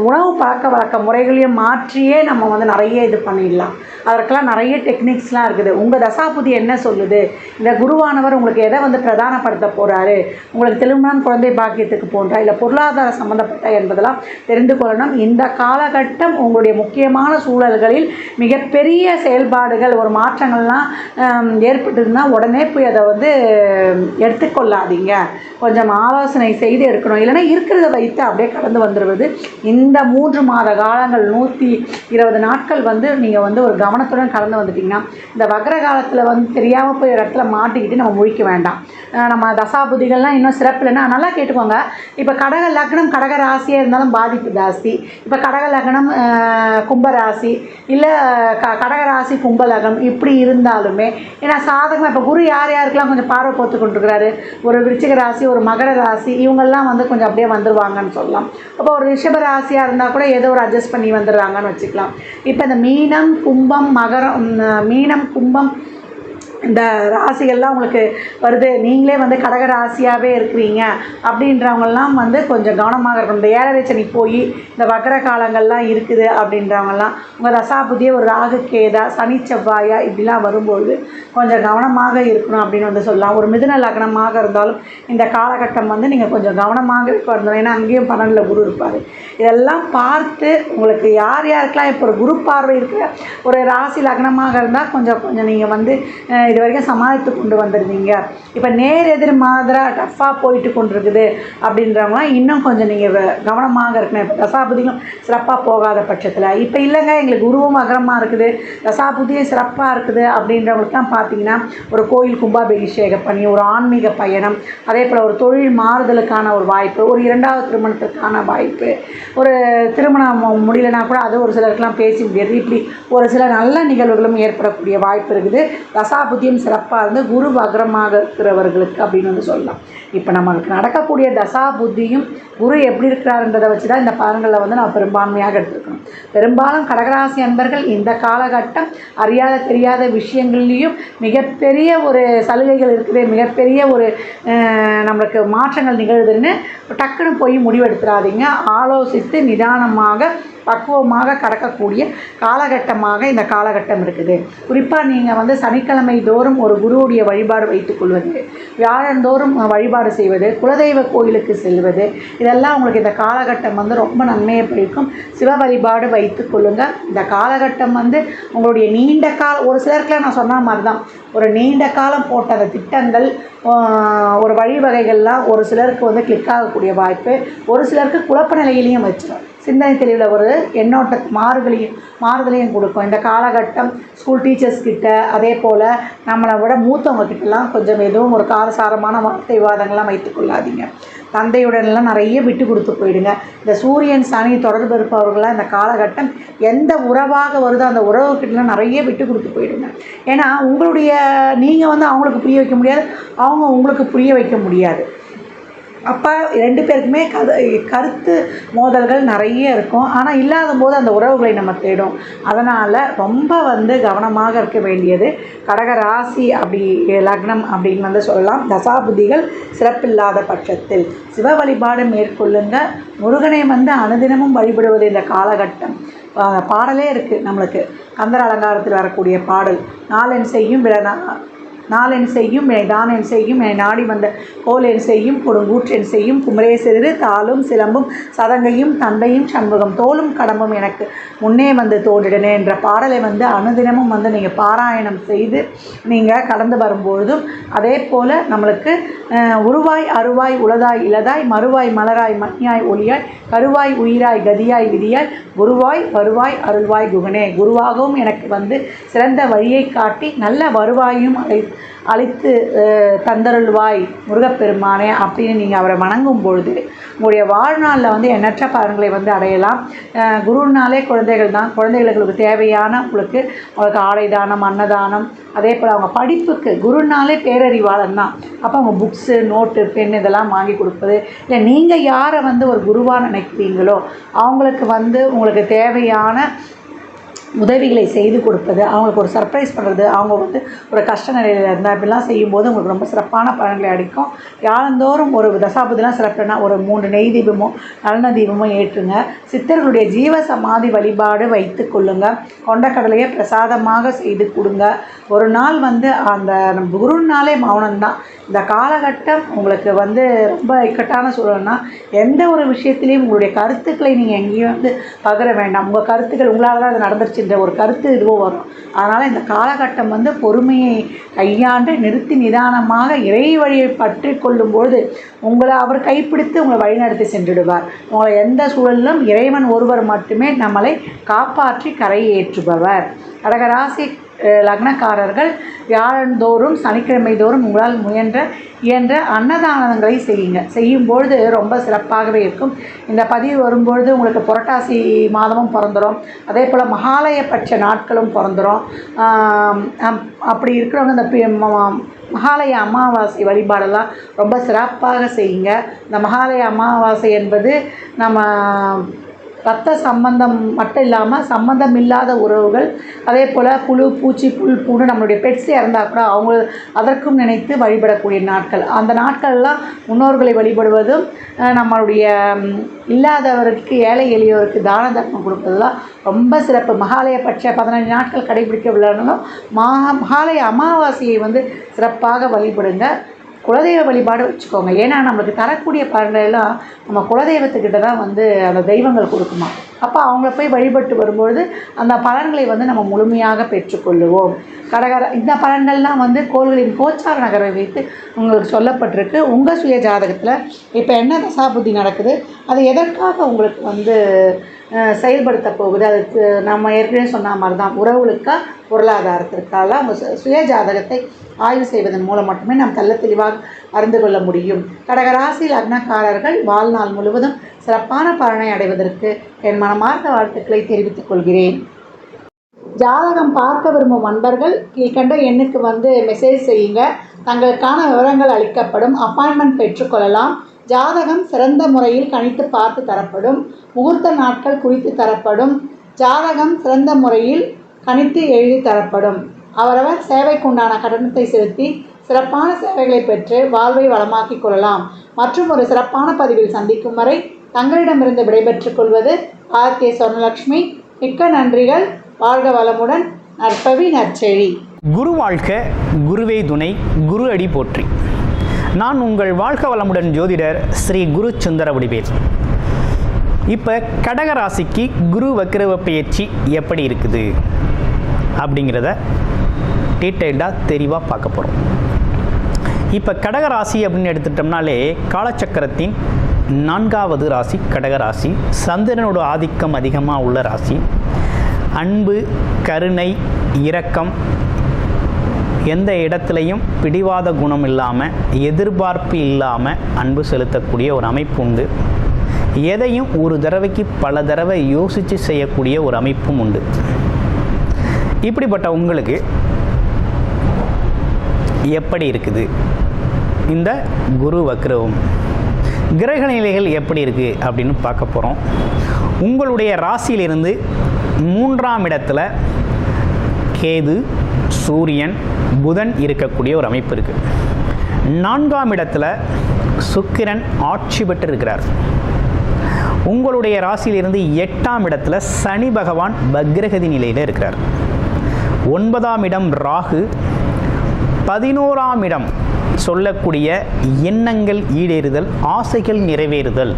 உணவு பழக்க வழக்க முறைகளையும் மாற்றியே நம்ம வந்து நிறைய இது பண்ணிடலாம். அதற்கெல்லாம் நிறைய டெக்னிக்ஸ்லாம் இருக்குது. உங்கள் தசாபுதி என்ன சொல்லுது, இந்த குருவானவர் உங்களுக்கு எதை வந்து பிரதானப்படுத்த போகிறாரு, உங்களுக்கு திருமணம், குழந்தை பாக்கியத்துக்கு போன்ற இல்லை பொருளாதார சம்மந்தப்பட்ட என்பதெல்லாம் தெரிந்து கொள்ளணும். இந்த காலகட்டம் உங்களுடைய முக்கியமான சூழல்களில் மிகப்பெரிய செயல்பாடுகள், ஒரு மாற்றங்கள்லாம் ஏற்பட்டுதுன்னா உடனே போய் அதை வந்து எடுத்துக்கொள்ளாதீங்க. கொஞ்சம் ஆலோசனை செய்து எடுக்கணும். இல்லைன்னா இருக்கிறத வைத்து அப்படியே கடந்து வந்துடுவது. இந்த 3 மாத காலங்கள் 120 நாட்கள் வந்து நீங்கள் வந்து ஒரு கவனத்துடன் கடந்து வந்துட்டிங்கன்னா இந்த வக்ர காலத்தில் வந்து தெரியாமல் போய் ஒரு இடத்துல மாட்டிக்கிட்டு நம்ம முழிக்க வேண்டாம். நம்ம தசாபுதிகள்லாம் இன்னும் சிறப்பு இல்லைன்னா நல்லா கேட்டுக்கோங்க. இப்போ கடக லக்னம் கடக ராசியாக இருந்தாலும் பாதிப்பு ஜாஸ்தி. இப்போ கடக லக்னம் கும்பராசி இல்லை கடகராசி கும்பலகம் இப்படி இருந்தாலுமே ஏன்னா சாதகமாக இப்போ குரு யார் யாருக்கெல்லாம் கொஞ்சம் பார்வை போத்து கொண்டிருக்கிறாரு, ஒரு விருச்சிக ராசி, ஒரு மகர ராசி, இவங்கெல்லாம் வந்து கொஞ்சம் அப்படியே வந்துடுவாங்கன்னு சொல்லலாம். அப்போ ஒரு ரிஷப ராசியாக இருந்தால் கூட ஏதோ ஒரு அட்ஜஸ்ட் பண்ணி வந்துடுறாங்கன்னு வச்சுக்கலாம். இப்போ இந்த மீனம் கும்பம் மகரம், மீனம் கும்பம் இந்த ராசிகள்லாம் உங்களுக்கு வருது, நீங்களே வந்து கடக ராசியாகவே இருக்கிறீங்க அப்படின்றவங்கெல்லாம் வந்து கொஞ்சம் கவனமாக இருக்கணும். இந்த 7.5 சனி போய் இந்த வக்ர காலங்கள்லாம் இருக்குது அப்படின்றவங்கெல்லாம் உங்கள் தசாபுதியே ஒரு ராகு கேதா சனி செவ்வாயா இப்படிலாம் வரும்போது கொஞ்சம் கவனமாக இருக்கணும் அப்படின்னு வந்து சொல்லலாம். ஒரு மிதுன லக்னமாக இருந்தாலும் இந்த காலகட்டம் வந்து நீங்கள் கொஞ்சம் கவனமாக இருக்கணும். ஏன்னா அங்கேயும் 12 குரு இருப்பார். இதெல்லாம் பார்த்து உங்களுக்கு யார் யாருக்கெல்லாம் இப்போ ஒரு குரு பார்வை இருக்கிற ஒரு ராசி லக்னமாக இருந்தால் கொஞ்சம் நீங்கள் வந்து இது வரைக்கும் சமாளித்து கொண்டு வந்துருந்தீங்க, இப்போ நேர் எதிர் மாதிரி டஃப்பாக போயிட்டு கொண்டு இருக்குது அப்படின்றவங்களாம் இன்னும் கொஞ்சம் நீங்கள் கவனமாக இருக்கணும். இப்போ தசாபுதியும் சிறப்பாக போகாத பட்சத்தில் இப்போ இல்லைங்க எங்களுக்கு குருவும் அகரமாக இருக்குது, தசாபுதியும் சிறப்பாக இருக்குது அப்படின்றவங்களுக்குலாம் பார்த்தீங்கன்னா ஒரு கோயில் கும்பாபிஷேகம் பண்ணி ஒரு ஆன்மீக பயணம், அதே போல் ஒரு தொழில் மாறுதலுக்கான ஒரு வாய்ப்பு, ஒரு 2வது திருமணத்துக்கான வாய்ப்பு, ஒரு திருமணம் முடியலைன்னா கூட அது ஒரு சிலருக்கெல்லாம் பேசி முடியாது, இப்படி ஒரு சில நல்ல நிகழ்வுகளும் ஏற்படக்கூடிய வாய்ப்பு இருக்குது. தசாபுதி புத்தியும் சிறப்பாக இருந்து குரு வக்ரமாக இருக்கிறவர்களுக்கு அப்படின்னு வந்து சொல்லலாம். இப்போ நமக்கு நடக்கக்கூடிய தசா புத்தியும் குரு எப்படி இருக்கிறாருன்றதை வச்சு தான் இந்த பலன்களில் வந்து நம்ம பெரும்பான்மையாக எடுத்துருக்கணும். பெரும்பாலும் கடகராசி அன்பர்கள் இந்த காலகட்டம் அறியாத தெரியாத விஷயங்கள்லேயும் மிகப்பெரிய ஒரு சலுகைகள் இருக்குது, மிகப்பெரிய ஒரு நம்மளுக்கு மாற்றங்கள் நிகழுதுன்னு டக்குன்னு போய் முடிவெடுத்துடாதீங்க. ஆலோசித்து நிதானமாக பக்குவமாக கடக்கக்கூடிய காலகட்டமாக இந்த காலகட்டம் இருக்குது. குறிப்பாக நீங்கள் வந்து சனிக்கிழமை தோறும் ஒரு குருவுடைய வழிபாடு வைத்துக்கொள்வது, வியாழந்தோறும் வழிபாடு செய்வது, குலதெய்வ கோயிலுக்கு செல்வது, இதெல்லாம் உங்களுக்கு இந்த காலகட்டம் வந்து ரொம்ப நன்மையை பயக்கும். சிவ வழிபாடு வைத்து கொள்ளுங்கள். இந்த காலகட்டம் வந்து உங்களுடைய நீண்ட கால ஒரு சிலருக்குலாம் நான் சொன்ன மாதிரி தான் ஒரு நீண்ட காலம் போட்ட அந்த திட்டங்கள் ஒரு வழிவகைகள்லாம் ஒரு சிலருக்கு வந்து கிளிக் ஆகக்கூடிய வாய்ப்பு, ஒரு சிலருக்கு குழப்ப நிலையிலையும் வச்சிடும். சிந்தனை தெளிவில் ஒரு எண்ணோட்ட மாறுதலையும் கொடுக்கும். இந்த காலகட்டம் ஸ்கூல் டீச்சர்ஸ் கிட்ட, அதே போல் நம்மளை விட மூத்தவங்க கிட்டலாம் கொஞ்சம் எதுவும் ஒரு காரசாரமான வார்த்தை விவாதங்கள்லாம் வைத்துக்கொள்ளாதீங்க. தந்தையுடனெல்லாம் நிறைய விட்டு கொடுத்து போயிடுங்க. இந்த சூரியன் சனி தொடர்பு இருப்பவர்களாக இந்த காலகட்டம் எந்த உறவாக வருதோ அந்த உறவுக்கிட்டலாம் நிறைய விட்டு கொடுத்து போயிடுங்க. ஏன்னா நீங்கள் வந்து அவங்களுக்கு புரிய வைக்க முடியாது, அவங்க உங்களுக்கு புரிய வைக்க முடியாது. அப்போ 2 பேருக்குமே கருத்து மோதல்கள் நிறைய இருக்கும். ஆனால் இல்லாத போது அந்த உறவுகளை நம்ம தேடும். அதனால் ரொம்ப வந்து கவனமாக இருக்க வேண்டியது கடக ராசி அப்படி லக்னம் அப்படின்னு வந்து சொல்லலாம். தசாபுத்திகள் சிறப்பில்லாத பட்சத்தில் சிவ வழிபாடு மேற்கொள்ளுங்க. முருகனை வந்து அனுதினமும் வழிபடுவது இந்த காலகட்டம். பாடலே இருக்குது நம்மளுக்கு, கந்தர் அலங்காரத்தில் வரக்கூடிய பாடல், நாளென் செய்யும் நாளென் செய்யும் என்னை தானென் செய்யும் என்னை நாடி வந்த கோலென் செய்யும் கொடுங்கூற்றென் செய்யும் குமரேசரு தாளும் சிலம்பும் சதங்கையும் தந்தையும் சண்முகம் தோளும் கடம்பும் எனக்கு முன்னே வந்து தோன்றிடனே என்ற பாடலை வந்து அனுதினமும் வந்து நீங்கள் பாராயணம் செய்து நீங்கள் கடந்து வரும்பொழுதும், அதே போல் நம்மளுக்கு உருவாய் அருவாய் உளதாய் இளதாய் மறுவாய் மலராய் மணியாய் ஒளியாய் கருவாய் உயிராய் கதியாய் விதியாய் குருவாய் வருவாய் அருள்வாய் குகனே, குருவாகவும் எனக்கு வந்து சிறந்த வழியை காட்டி நல்ல வருவாயும் அளித்து தந்தருள்வாய் முருகப்பெருமானே அப்படின்னு நீங்கள் அவரை வணங்கும் பொழுது உங்களுடைய வாழ்நாளில் வந்து எண்ணற்ற பலன்களை வந்து அடையலாம். குருனாலே குழந்தைகள் தான். குழந்தைகளுக்கு தேவையான உங்களுக்கு ஆடை தானம், அன்னதானம், அதே போல் அவங்க படிப்புக்கு குருனாலே பேரறிவாளன் தான். அப்போ அவங்க புக்ஸு, நோட்டு, பென் இதெல்லாம் வாங்கி கொடுப்பது, இல்லை நீங்கள் யாரை வந்து ஒரு குருவாக நினைக்கிறீங்களோ அவங்களுக்கு வந்து உங்களுக்கு தேவையான உதவிகளை செய்து கொடுப்பது, அவங்களுக்கு ஒரு சர்ப்ரைஸ் பண்ணுறது, அவங்க வந்து ஒரு கஷ்ட நிலையில் இருந்தால் இப்படிலாம் செய்யும்போது உங்களுக்கு ரொம்ப சிறப்பான பலன்களை அளிக்கும். யாழந்தோறும் ஒரு தசாபதிலாம் சிறப்புனா ஒரு 3 நெய் தீபமோ நல்லெண்ணெய் தீபமோ ஏற்றுங்க. சித்தர்களுடைய ஜீவ சமாதி வழிபாடு வைத்து கொள்ளுங்க. கொண்டக்கடலையை பிரசாதமாக செய்து கொடுங்க. ஒரு நாள் வந்து அந்த குருநாளே மௌனம்தான். இந்த காலகட்டம் உங்களுக்கு வந்து ரொம்ப இக்கட்டான சூழல்னா எந்த ஒரு விஷயத்துலேயும் உங்களுடைய கருத்துக்களை நீங்கள் எங்கேயும் வந்து பகிர வேண்டாம். உங்கள் கருத்துக்கள் உங்களால் தான் அது நடந்துருச்சுன்ற ஒரு கருத்து இதுவும் வரும். அதனால் இந்த காலகட்டம் வந்து பொறுமையை கையாண்டு நிறுத்தி நிதானமாக இறை வழியை பற்றி கொள்ளும்போது உங்களை அவர் கைப்பிடித்து உங்களை வழிநடத்தி சென்றுடுவார். உங்களை எந்த சூழலிலும் இறைவன் ஒருவர் மட்டுமே நம்மளை காப்பாற்றி கரையேற்றுபவர். கடகராசி லக்னக்காரர்கள் வியாழந்தோறும் சனிக்கிழமை தோறும் உங்களால் இயன்ற அன்னதானங்களை செய்யும்பொழுது ரொம்ப சிறப்பாகவே இருக்கும். இந்த பதிவு வரும்பொழுது உங்களுக்கு புரட்டாசி மாதமும் பிறந்துடும், அதே போல் மகாலயபட்ச நாட்களும் பிறந்துடும். அப்படி இருக்கிறவங்க இந்த மகாலய அமாவாசை வழிபாடெல்லாம் ரொம்ப சிறப்பாக செய்யுங்க. இந்த மகாலய அமாவாசை என்பது நம்ம ரத்த சம்பந்தம் மட்டும் இல்லாமல் சம்பந்தம் இல்லாத உறவுகள், அதே போல் புழு பூச்சி புல் பூண்டு நம்மளுடைய பெட்ஸ் இறந்தால் கூட அவங்க அதற்கும் நினைத்து வழிபடக்கூடிய நாட்கள். அந்த நாட்கள்லாம் முன்னோர்களை வழிபடுவதும் நம்மளுடைய இல்லாதவருக்கு ஏழை எளியவருக்கு தான தர்மம் கொடுப்பதெல்லாம் ரொம்ப சிறப்பு. மகாலயபட்ச 15 நாட்கள் கடைபிடிக்க விளையாடணும். மகாலய அமாவாசையை வந்து சிறப்பாக வழிபடுங்க. குலதெய்வ வழிபாடு வச்சுக்கோங்க. ஏன்னா நம்மளுக்கு தரக்கூடிய பலன்களெல்லாம் நம்ம குலதெய்வத்துக்கிட்ட தான் வந்து அந்த தெய்வங்கள் கொடுக்குமா. அப்போ அவங்கள போய் வழிபட்டு வரும்பொழுது அந்த பலன்களை வந்து நம்ம முழுமையாக பெற்றுக்கொள்ளுவோம். இந்த பலன்கள்லாம் வந்து கோள்களின் கோச்சார நகரை வைத்து உங்களுக்கு சொல்லப்பட்டிருக்கு. உங்கள் சுய ஜாதகத்தில் இப்போ என்ன தசாபுத்தி நடக்குது, அது எதற்காக உங்களுக்கு வந்து செயல்படுத்த போகுது, அதுக்கு நம்ம ஏற்கனவே சொன்ன மாதிரி தான் உறவுகளுக்கா பொருளாதாரத்திற்காக உங்கள் சுய ஜாதகத்தை ஆய்வு செய்வதன் மூலம் மட்டுமே நாம் தெள்ள தெளிவாக அறிந்து கொள்ள முடியும். கடகராசி லக்னக்காரர்கள் வாழ்நாள் முழுவதும் சிறப்பான பலனை அடைவதற்கு என் மனமார்ந்த வாழ்த்துக்களை தெரிவித்துக் கொள்கிறேன். ஜாதகம் பார்க்க விரும்பும் அன்பர்கள் கீழ்கண்ட எண்ணுக்கு மெசேஜ் செய்யுங்க. தங்களுக்கான விவரங்கள் அளிக்கப்படும். அப்பாயின்மெண்ட் பெற்றுக்கொள்ளலாம். ஜாதகம் சிறந்த முறையில் கணித்து பார்த்து தரப்படும். முகூர்த்த நாட்கள் குறித்து தரப்படும். ஜாதகம் சிறந்த முறையில் கணித்து எழுதி தரப்படும். அவரவர் சேவைக்குண்டான கட்டணத்தை செலுத்தி சிறப்பான சேவைகளை பெற்று வாழ்வை வளமாக்கிக் கொள்ளலாம். மற்றும் ஒரு சிறப்பான பதிவில் சந்திக்கும் வரை தங்களிடமிருந்து விடைபெற்றுக் கொள்வது ஆர்கே சொர்ணலட்சுமி. மிக்க நன்றிகள். வாழ்க வளமுடன். நற்பவி நற்செழி. குரு வாழ்க, குருவே துணை, குரு அடி போற்றி. நான் உங்கள் வாழ்க வளமுடன் ஜோதிடர் ஸ்ரீ குரு சுந்தர வடிவேல். இப்போ கடக ராசிக்கு குரு வக்கிரவ பெயர்ச்சி எப்படி இருக்குது அப்படிங்கிறத டீட்டெயில்டாக தெளிவாக பார்க்க போகிறோம். இப்போ கடக ராசி அப்படின்னு எடுத்துட்டோம்னாலே காலச்சக்கரத்தின் 4வது ராசி கடக ராசி. சந்திரனோட ஆதிக்கம் அதிகமாக உள்ள ராசி. அன்பு, கருணை, இரக்கம், எந்த இடத்துலையும் பிடிவாத குணம் இல்லாமல், எதிர்பார்ப்பு இல்லாமல் அன்பு செலுத்தக்கூடிய ஒரு அமைப்பு உண்டு. எதையும் ஒரு தடவைக்கு பல தடவை யோசித்து செய்யக்கூடிய ஒரு அமைப்பும் உண்டு. இப்படிப்பட்ட உங்களுக்கு எப்படி இருக்குது இந்த குரு வக்ரவம்? கிரக நிலைகள் எப்படி இருக்குது அப்படின்னு பார்க்க போகிறோம். உங்களுடைய ராசியிலிருந்து 3ஆம் இடத்துல கேது, சூரியன், புதன் இருக்கக்கூடிய ஒரு அமைப்பு இருக்குது. 4ஆம் இடத்துல சுக்கிரன் ஆட்சி பெற்று இருக்கிறார். உங்களுடைய ராசியிலிருந்து 8ஆம் இடத்துல சனி பகவான் வக்ரகதி நிலையில் இருக்கிறார். 9ஆம் இடம் ராகு, 11ஆம் இடம் சொல்லக்கூடிய எண்ணங்கள் ஈடேறுதல், ஆசைகள் நிறைவேறுதல்,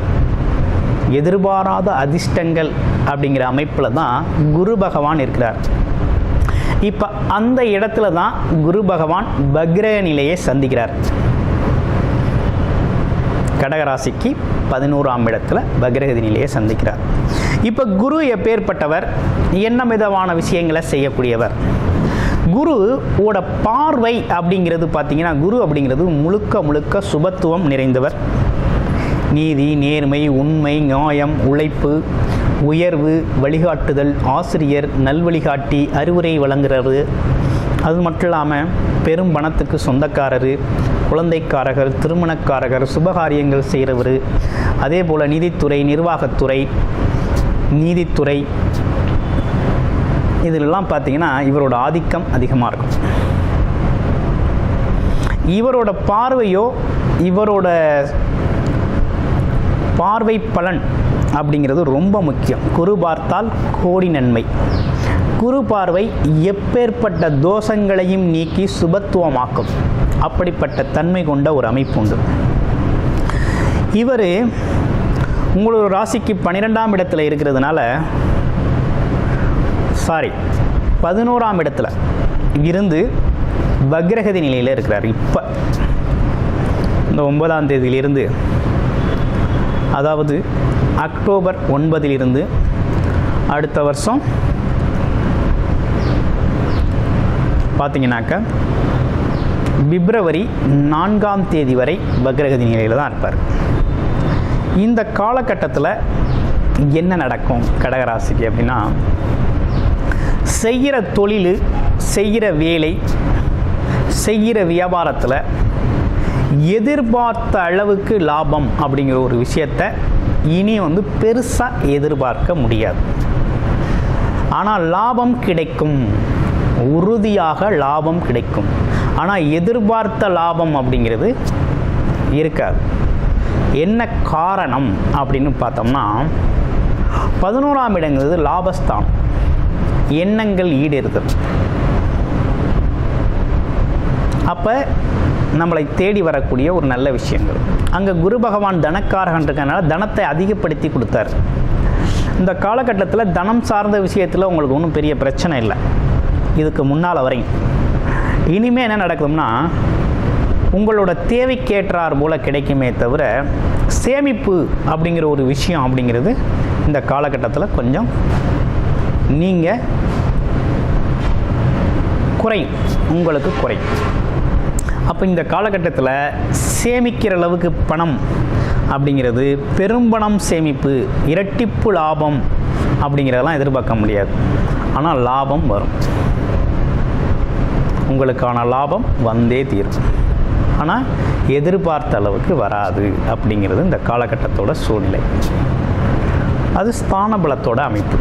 எதிர்பாராத அதிர்ஷ்டங்கள் அப்படிங்கிற அமைப்பில் தான் குரு பகவான் இருக்கிறார். இப்போ அந்த இடத்துல தான் குரு பகவான் வக்ர நிலையை சந்திக்கிறார். கடகராசிக்கு 11ஆம் இடத்துல வக்ரகதி நிலையை சந்திக்கிறார். இப்போ குரு எப்பேற்பட்டவர், என்ன விதமான விஷயங்களை செய்யக்கூடியவர்? குரு ஓட பார்வை அப்படிங்கிறது பார்த்தீங்கன்னா, குரு அப்படிங்கிறது முழுக்க முழுக்க சுபத்துவம் நிறைந்தவர். நீதி, நேர்மை, உண்மை, நியாயம், உழைப்பு, உயர்வு, வழிகாட்டுதல், ஆசிரியர், நல்வழிகாட்டி, அறிவுரை வழங்குறது, அது மட்டும் இல்லாமல் பெரும் பணத்துக்கு சொந்தக்காரர், குழந்தைக்காரகர், திருமணக்காரகர், சுபகாரியங்கள் செய்கிறவர், அதே போல் நிதித்துறை, நிர்வாகத்துறை, நீதித்துறை, இதிலெல்லாம் பார்த்தீங்கன்னா இவரோட ஆதிக்கம் அதிகமாக இருக்கும். இவரோட பார்வையோ, இவரோட பார்வை பலன் அப்படிங்கிறது ரொம்ப முக்கியம். குரு பார்த்தால் கோடி நன்மை. குரு பார்வை எப்பேற்பட்ட தோஷங்களையும் நீக்கி சுபத்துவமாக்கும். அப்படிப்பட்ட தன்மை கொண்ட ஒரு அமைப்பு உண்டு. இவர் உங்களோட ராசிக்கு 12ஆம் இடத்துல இருக்கிறதுனால, 11ஆம் இடத்துல இருந்து வக்ரகதி நிலையில் இருக்கிறார். இப்போ இந்த 9ஆம் தேதியிலிருந்து, அதாவது அக்டோபர் 9 அடுத்த வருஷம் பார்த்தீங்கன்னாக்கா பிப்ரவரி 4ஆம் தேதி வரை வக்ரகதி நிலையில் தான் இருப்பார். இந்த காலகட்டத்தில் என்ன நடக்கும் கடகராசிக்கு அப்படின்னா, செய்கிற தொழில், செய்கிற வேலை, செய்கிற வியாபாரத்தில் எதிர்பார்த்த அளவுக்கு லாபம் அப்படிங்கிற ஒரு விஷயத்தை இனி பெருசாக எதிர்பார்க்க முடியாது. ஆனால் லாபம் கிடைக்கும், உறுதியாக லாபம் கிடைக்கும். ஆனால் எதிர்பார்த்த லாபம் அப்படிங்கிறது இருக்காது. என்ன காரணம் அப்படின்னு பார்த்தோம்னா, 11ஆம் இடங்கிறது லாபஸ்தானம், எண்ணங்கள் ஈடேறுதல். அப்போ நம்மளை தேடி வரக்கூடிய ஒரு நல்ல விஷயங்கள். அங்கே குரு பகவான் தனக்காரகன் இருக்கனால தனத்தை அதிகப்படுத்தி கொடுத்தார். இந்த காலகட்டத்தில் தனம் சார்ந்த விஷயத்தில் உங்களுக்கு ஒன்றும் பெரிய பிரச்சனை இல்லை, இதுக்கு முன்னால் வரையும். இனிமேல் என்ன நடக்கும்னா, உங்களோட தேவைக்கேற்றார் போல் கிடைக்குமே தவிர சேமிப்பு அப்படிங்கிற ஒரு விஷயம் அப்படிங்கிறது இந்த காலகட்டத்தில் கொஞ்சம் நீங்கள் குறையும், உங்களுக்கு குறையும். அப்போ இந்த காலகட்டத்தில் சேமிக்கிற அளவுக்கு பணம் அப்படிங்கிறது, பெரும்பணம் சேமிப்பு, இரட்டிப்பு லாபம் அப்படிங்கிறதெல்லாம் எதிர்பார்க்க முடியாது. ஆனால் லாபம் வரும், உங்களுக்கான லாபம் வந்தே தீரும். ஆனால் எதிர்பார்த்த அளவுக்கு வராது அப்படிங்கிறது இந்த காலகட்டத்தோட சூழ்நிலை. அது ஸ்தான பலத்தோட அமைப்பு.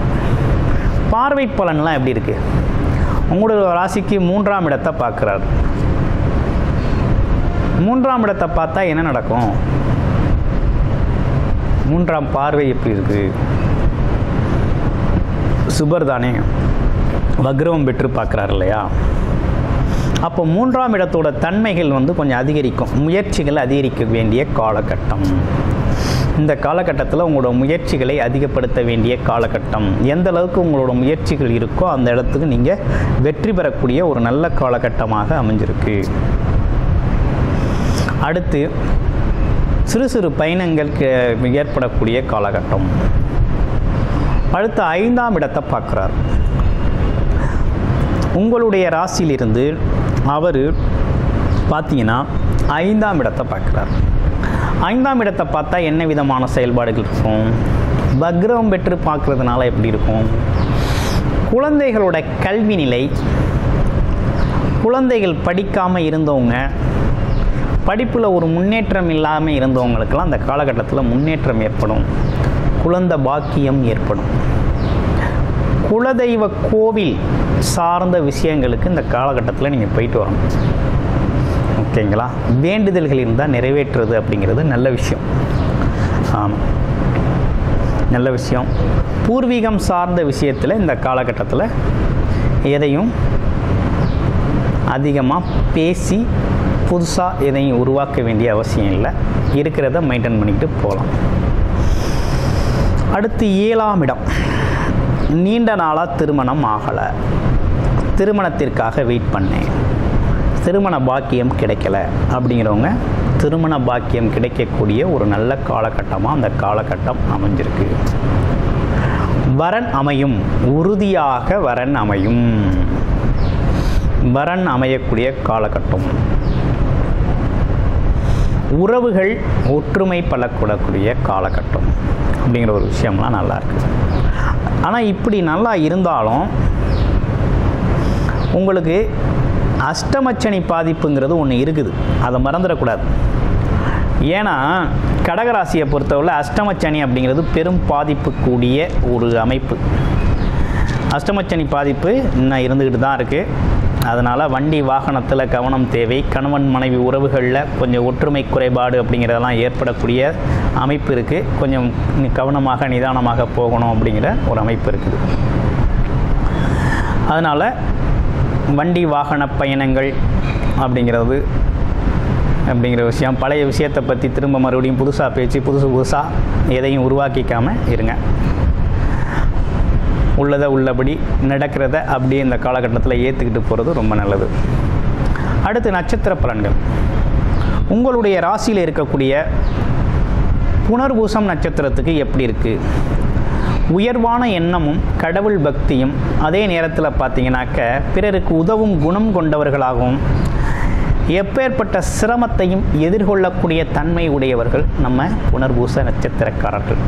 பார்வை பலன்லாம் எப்படி இருக்குது? உங்களோட ராசிக்கு 3ஆம் இடத்தை பார்க்குறாரு. 3ஆம் இடத்தை பார்த்தா என்ன நடக்கும்? 3ஆம் பார்வை எப்படி இருக்குது? சுபர் தானே, வக்ரம் பெற்று பார்க்குறாரு இல்லையா? அப்போ 3ஆம் இடத்தோட தன்மைகள் கொஞ்சம் அதிகரிக்கும், முயற்சிகள் அதிகரிக்க வேண்டிய காலகட்டம். இந்த காலகட்டத்தில் உங்களோட முயற்சிகளை அதிகப்படுத்த வேண்டிய காலகட்டம். எந்த அளவுக்கு உங்களோட முயற்சிகள் இருக்கோ அந்த இடத்துக்கு நீங்கள் வெற்றி பெறக்கூடிய ஒரு நல்ல காலகட்டமாக அமைஞ்சிருக்கு. அடுத்து சிறு சிறு பயணங்களுக்கு ஏற்படக்கூடிய காலகட்டம். அடுத்து 5ஆம் இடத்தை பார்க்குறார். உங்களுடைய ராசியிலிருந்து அவர் பார்த்தீங்கன்னா 5ஆம் இடத்தை பார்க்குறார். 5ஆம் இடத்தை பார்த்தா என்ன விதமான செயல்பாடுகள் இருக்கும்? வக்ரம் பெற்று பார்க்குறதுனால எப்படி இருக்கும்? குழந்தைகளோட கல்வி நிலை, குழந்தைகள் படிக்காமல் இருந்தவங்க, படிப்பில் ஒரு முன்னேற்றம் இல்லாமல் இருந்தவங்களுக்கெல்லாம் அந்த காலகட்டத்தில் முன்னேற்றம் ஏற்படும், குழந்தை பாக்கியம் ஏற்படும். குலதெய்வ கோவில் சார்ந்த விஷயங்களுக்கு இந்த காலகட்டத்தில் நீங்கள் போயிட்டு வரணும். ஓகேங்களா? வேண்டுதல்கள் இருந்தால் நிறைவேற்றுறது அப்படிங்கிறது நல்ல விஷயம். ஆமாம், நல்ல விஷயம். பூர்வீகம் சார்ந்த விஷயத்தில் இந்த காலகட்டத்தில் எதையும் அதிகமாக பேசி புதுசாக எதையும் உருவாக்க வேண்டிய அவசியம் இல்லை. இருக்கிறத மெயின்டைன் பண்ணிக்கிட்டு போகலாம். அடுத்து 7ஆம் இடம். நீண்ட நாளாக திருமணம் ஆகலை, திருமணத்திற்காக வெயிட் பண்ணேன், திருமண பாக்கியம் கிடைக்கல அப்படிங்கிறவங்க திருமண பாக்கியம் கிடைக்கக்கூடிய ஒரு நல்ல காலகட்டமாக அந்த காலகட்டம் அமைஞ்சிருக்கு. வரன் அமையும், உறுதியாக வரன் அமையும், வரன் அமையக்கூடிய காலகட்டம். உறவுகள் ஒற்றுமை பலக்கூடக்கூடிய காலகட்டம் அப்படிங்கிற ஒரு விஷயம்லாம் நல்லா இருக்குது. ஆனால் இப்படி நல்லா இருந்தாலும் உங்களுக்கு அஷ்டமச்சனி பாதிப்புங்கிறது ஒன்று இருக்குது, அதை மறந்துடக்கூடாது. ஏன்னா கடகராசியை பொறுத்தவரை அஷ்டமச்சனி அப்படிங்கிறது பெரும் பாதிப்பு கூடிய ஒரு அமைப்பு. அஷ்டமச்சனி பாதிப்பு இன்னும் இருந்துக்கிட்டு தான் இருக்குது. அதனால் வண்டி வாகனத்தில் கவனம் தேவை. கணவன் மனைவி உறவுகளில் கொஞ்சம் ஒற்றுமை குறைபாடு அப்படிங்கிறதெல்லாம் ஏற்படக்கூடிய அமைப்பு இருக்குது. கொஞ்சம் கவனமாக நிதானமாக போகணும் அப்படிங்கிற ஒரு அமைப்பு இருக்குது. அதனால் வண்டி வாகன பயணங்கள் அப்படிங்கிற விஷயம், பழைய விஷயத்தை பற்றி திரும்ப மறுபடியும் புதுசாக பேச்சு, புதுசாக எதையும் உருவாக்கிக்காமல் இருங்க. உள்ளதை உள்ளபடி நடக்கிறத அப்படியே இந்த காலகட்டத்தில் ஏற்றுக்கிட்டு போகிறது ரொம்ப நல்லது. அடுத்து நட்சத்திர பலன்கள். உங்களுடைய ராசியில் இருக்கக்கூடிய புனர்பூசம் நட்சத்திரத்துக்கு எப்படி இருக்குது? உயர்வான எண்ணமும் கடவுள் பக்தியும், அதே நேரத்தில் பார்த்தீங்கன்னாக்க பிறருக்கு உதவும் குணம் கொண்டவர்களாகவும், எப்பேற்பட்ட சிரமத்தையும் எதிர்கொள்ளக்கூடிய தன்மை உடையவர்கள் நம்ம புனர்பூச நட்சத்திரக்காரர்கள்.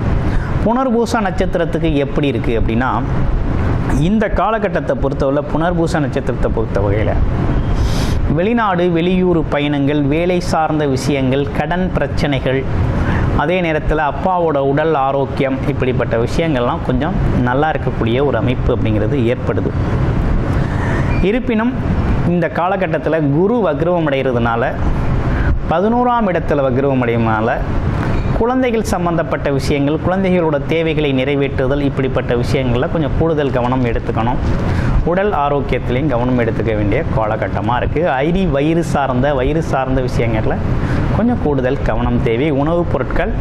புனர்பூச நட்சத்திரத்துக்கு எப்படி இருக்குது அப்படின்னா, இந்த காலகட்டத்தை பொறுத்தவரை புனர்பூச நட்சத்திரத்தை பொறுத்த வகையில் வெளிநாடு வெளியூர் பயணங்கள், வேலை சார்ந்த விஷயங்கள், கடன் பிரச்சனைகள், அதே நேரத்தில் அப்பாவோட உடல் ஆரோக்கியம், இப்படிப்பட்ட விஷயங்கள்லாம் கொஞ்சம் நல்லா இருக்கக்கூடிய ஒரு அமைப்பு அப்படிங்கிறது ஏற்படுது. இருப்பினும் இந்த காலகட்டத்தில் குரு வக்ரவம் அடைகிறதுனால, 11ஆம் இடத்துல வக்ரவம் அடைகிறதுனால குழந்தைகள் சம்பந்தப்பட்ட விஷயங்கள், குழந்தைகளோட தேவைகளை நிறைவேற்றுதல், இப்படிப்பட்ட விஷயங்களில் கொஞ்சம் கூடுதல் கவனம் எடுத்துக்கணும். உடல் ஆரோக்கியத்திலையும் கவனம் எடுத்துக்க வேண்டிய காலகட்டமாக இருக்குது. வயிறு சார்ந்த விஷயங்களில் கொஞ்சம் கூடுதல் கவனம் தேவை. உணவுப் பொருட்கள்,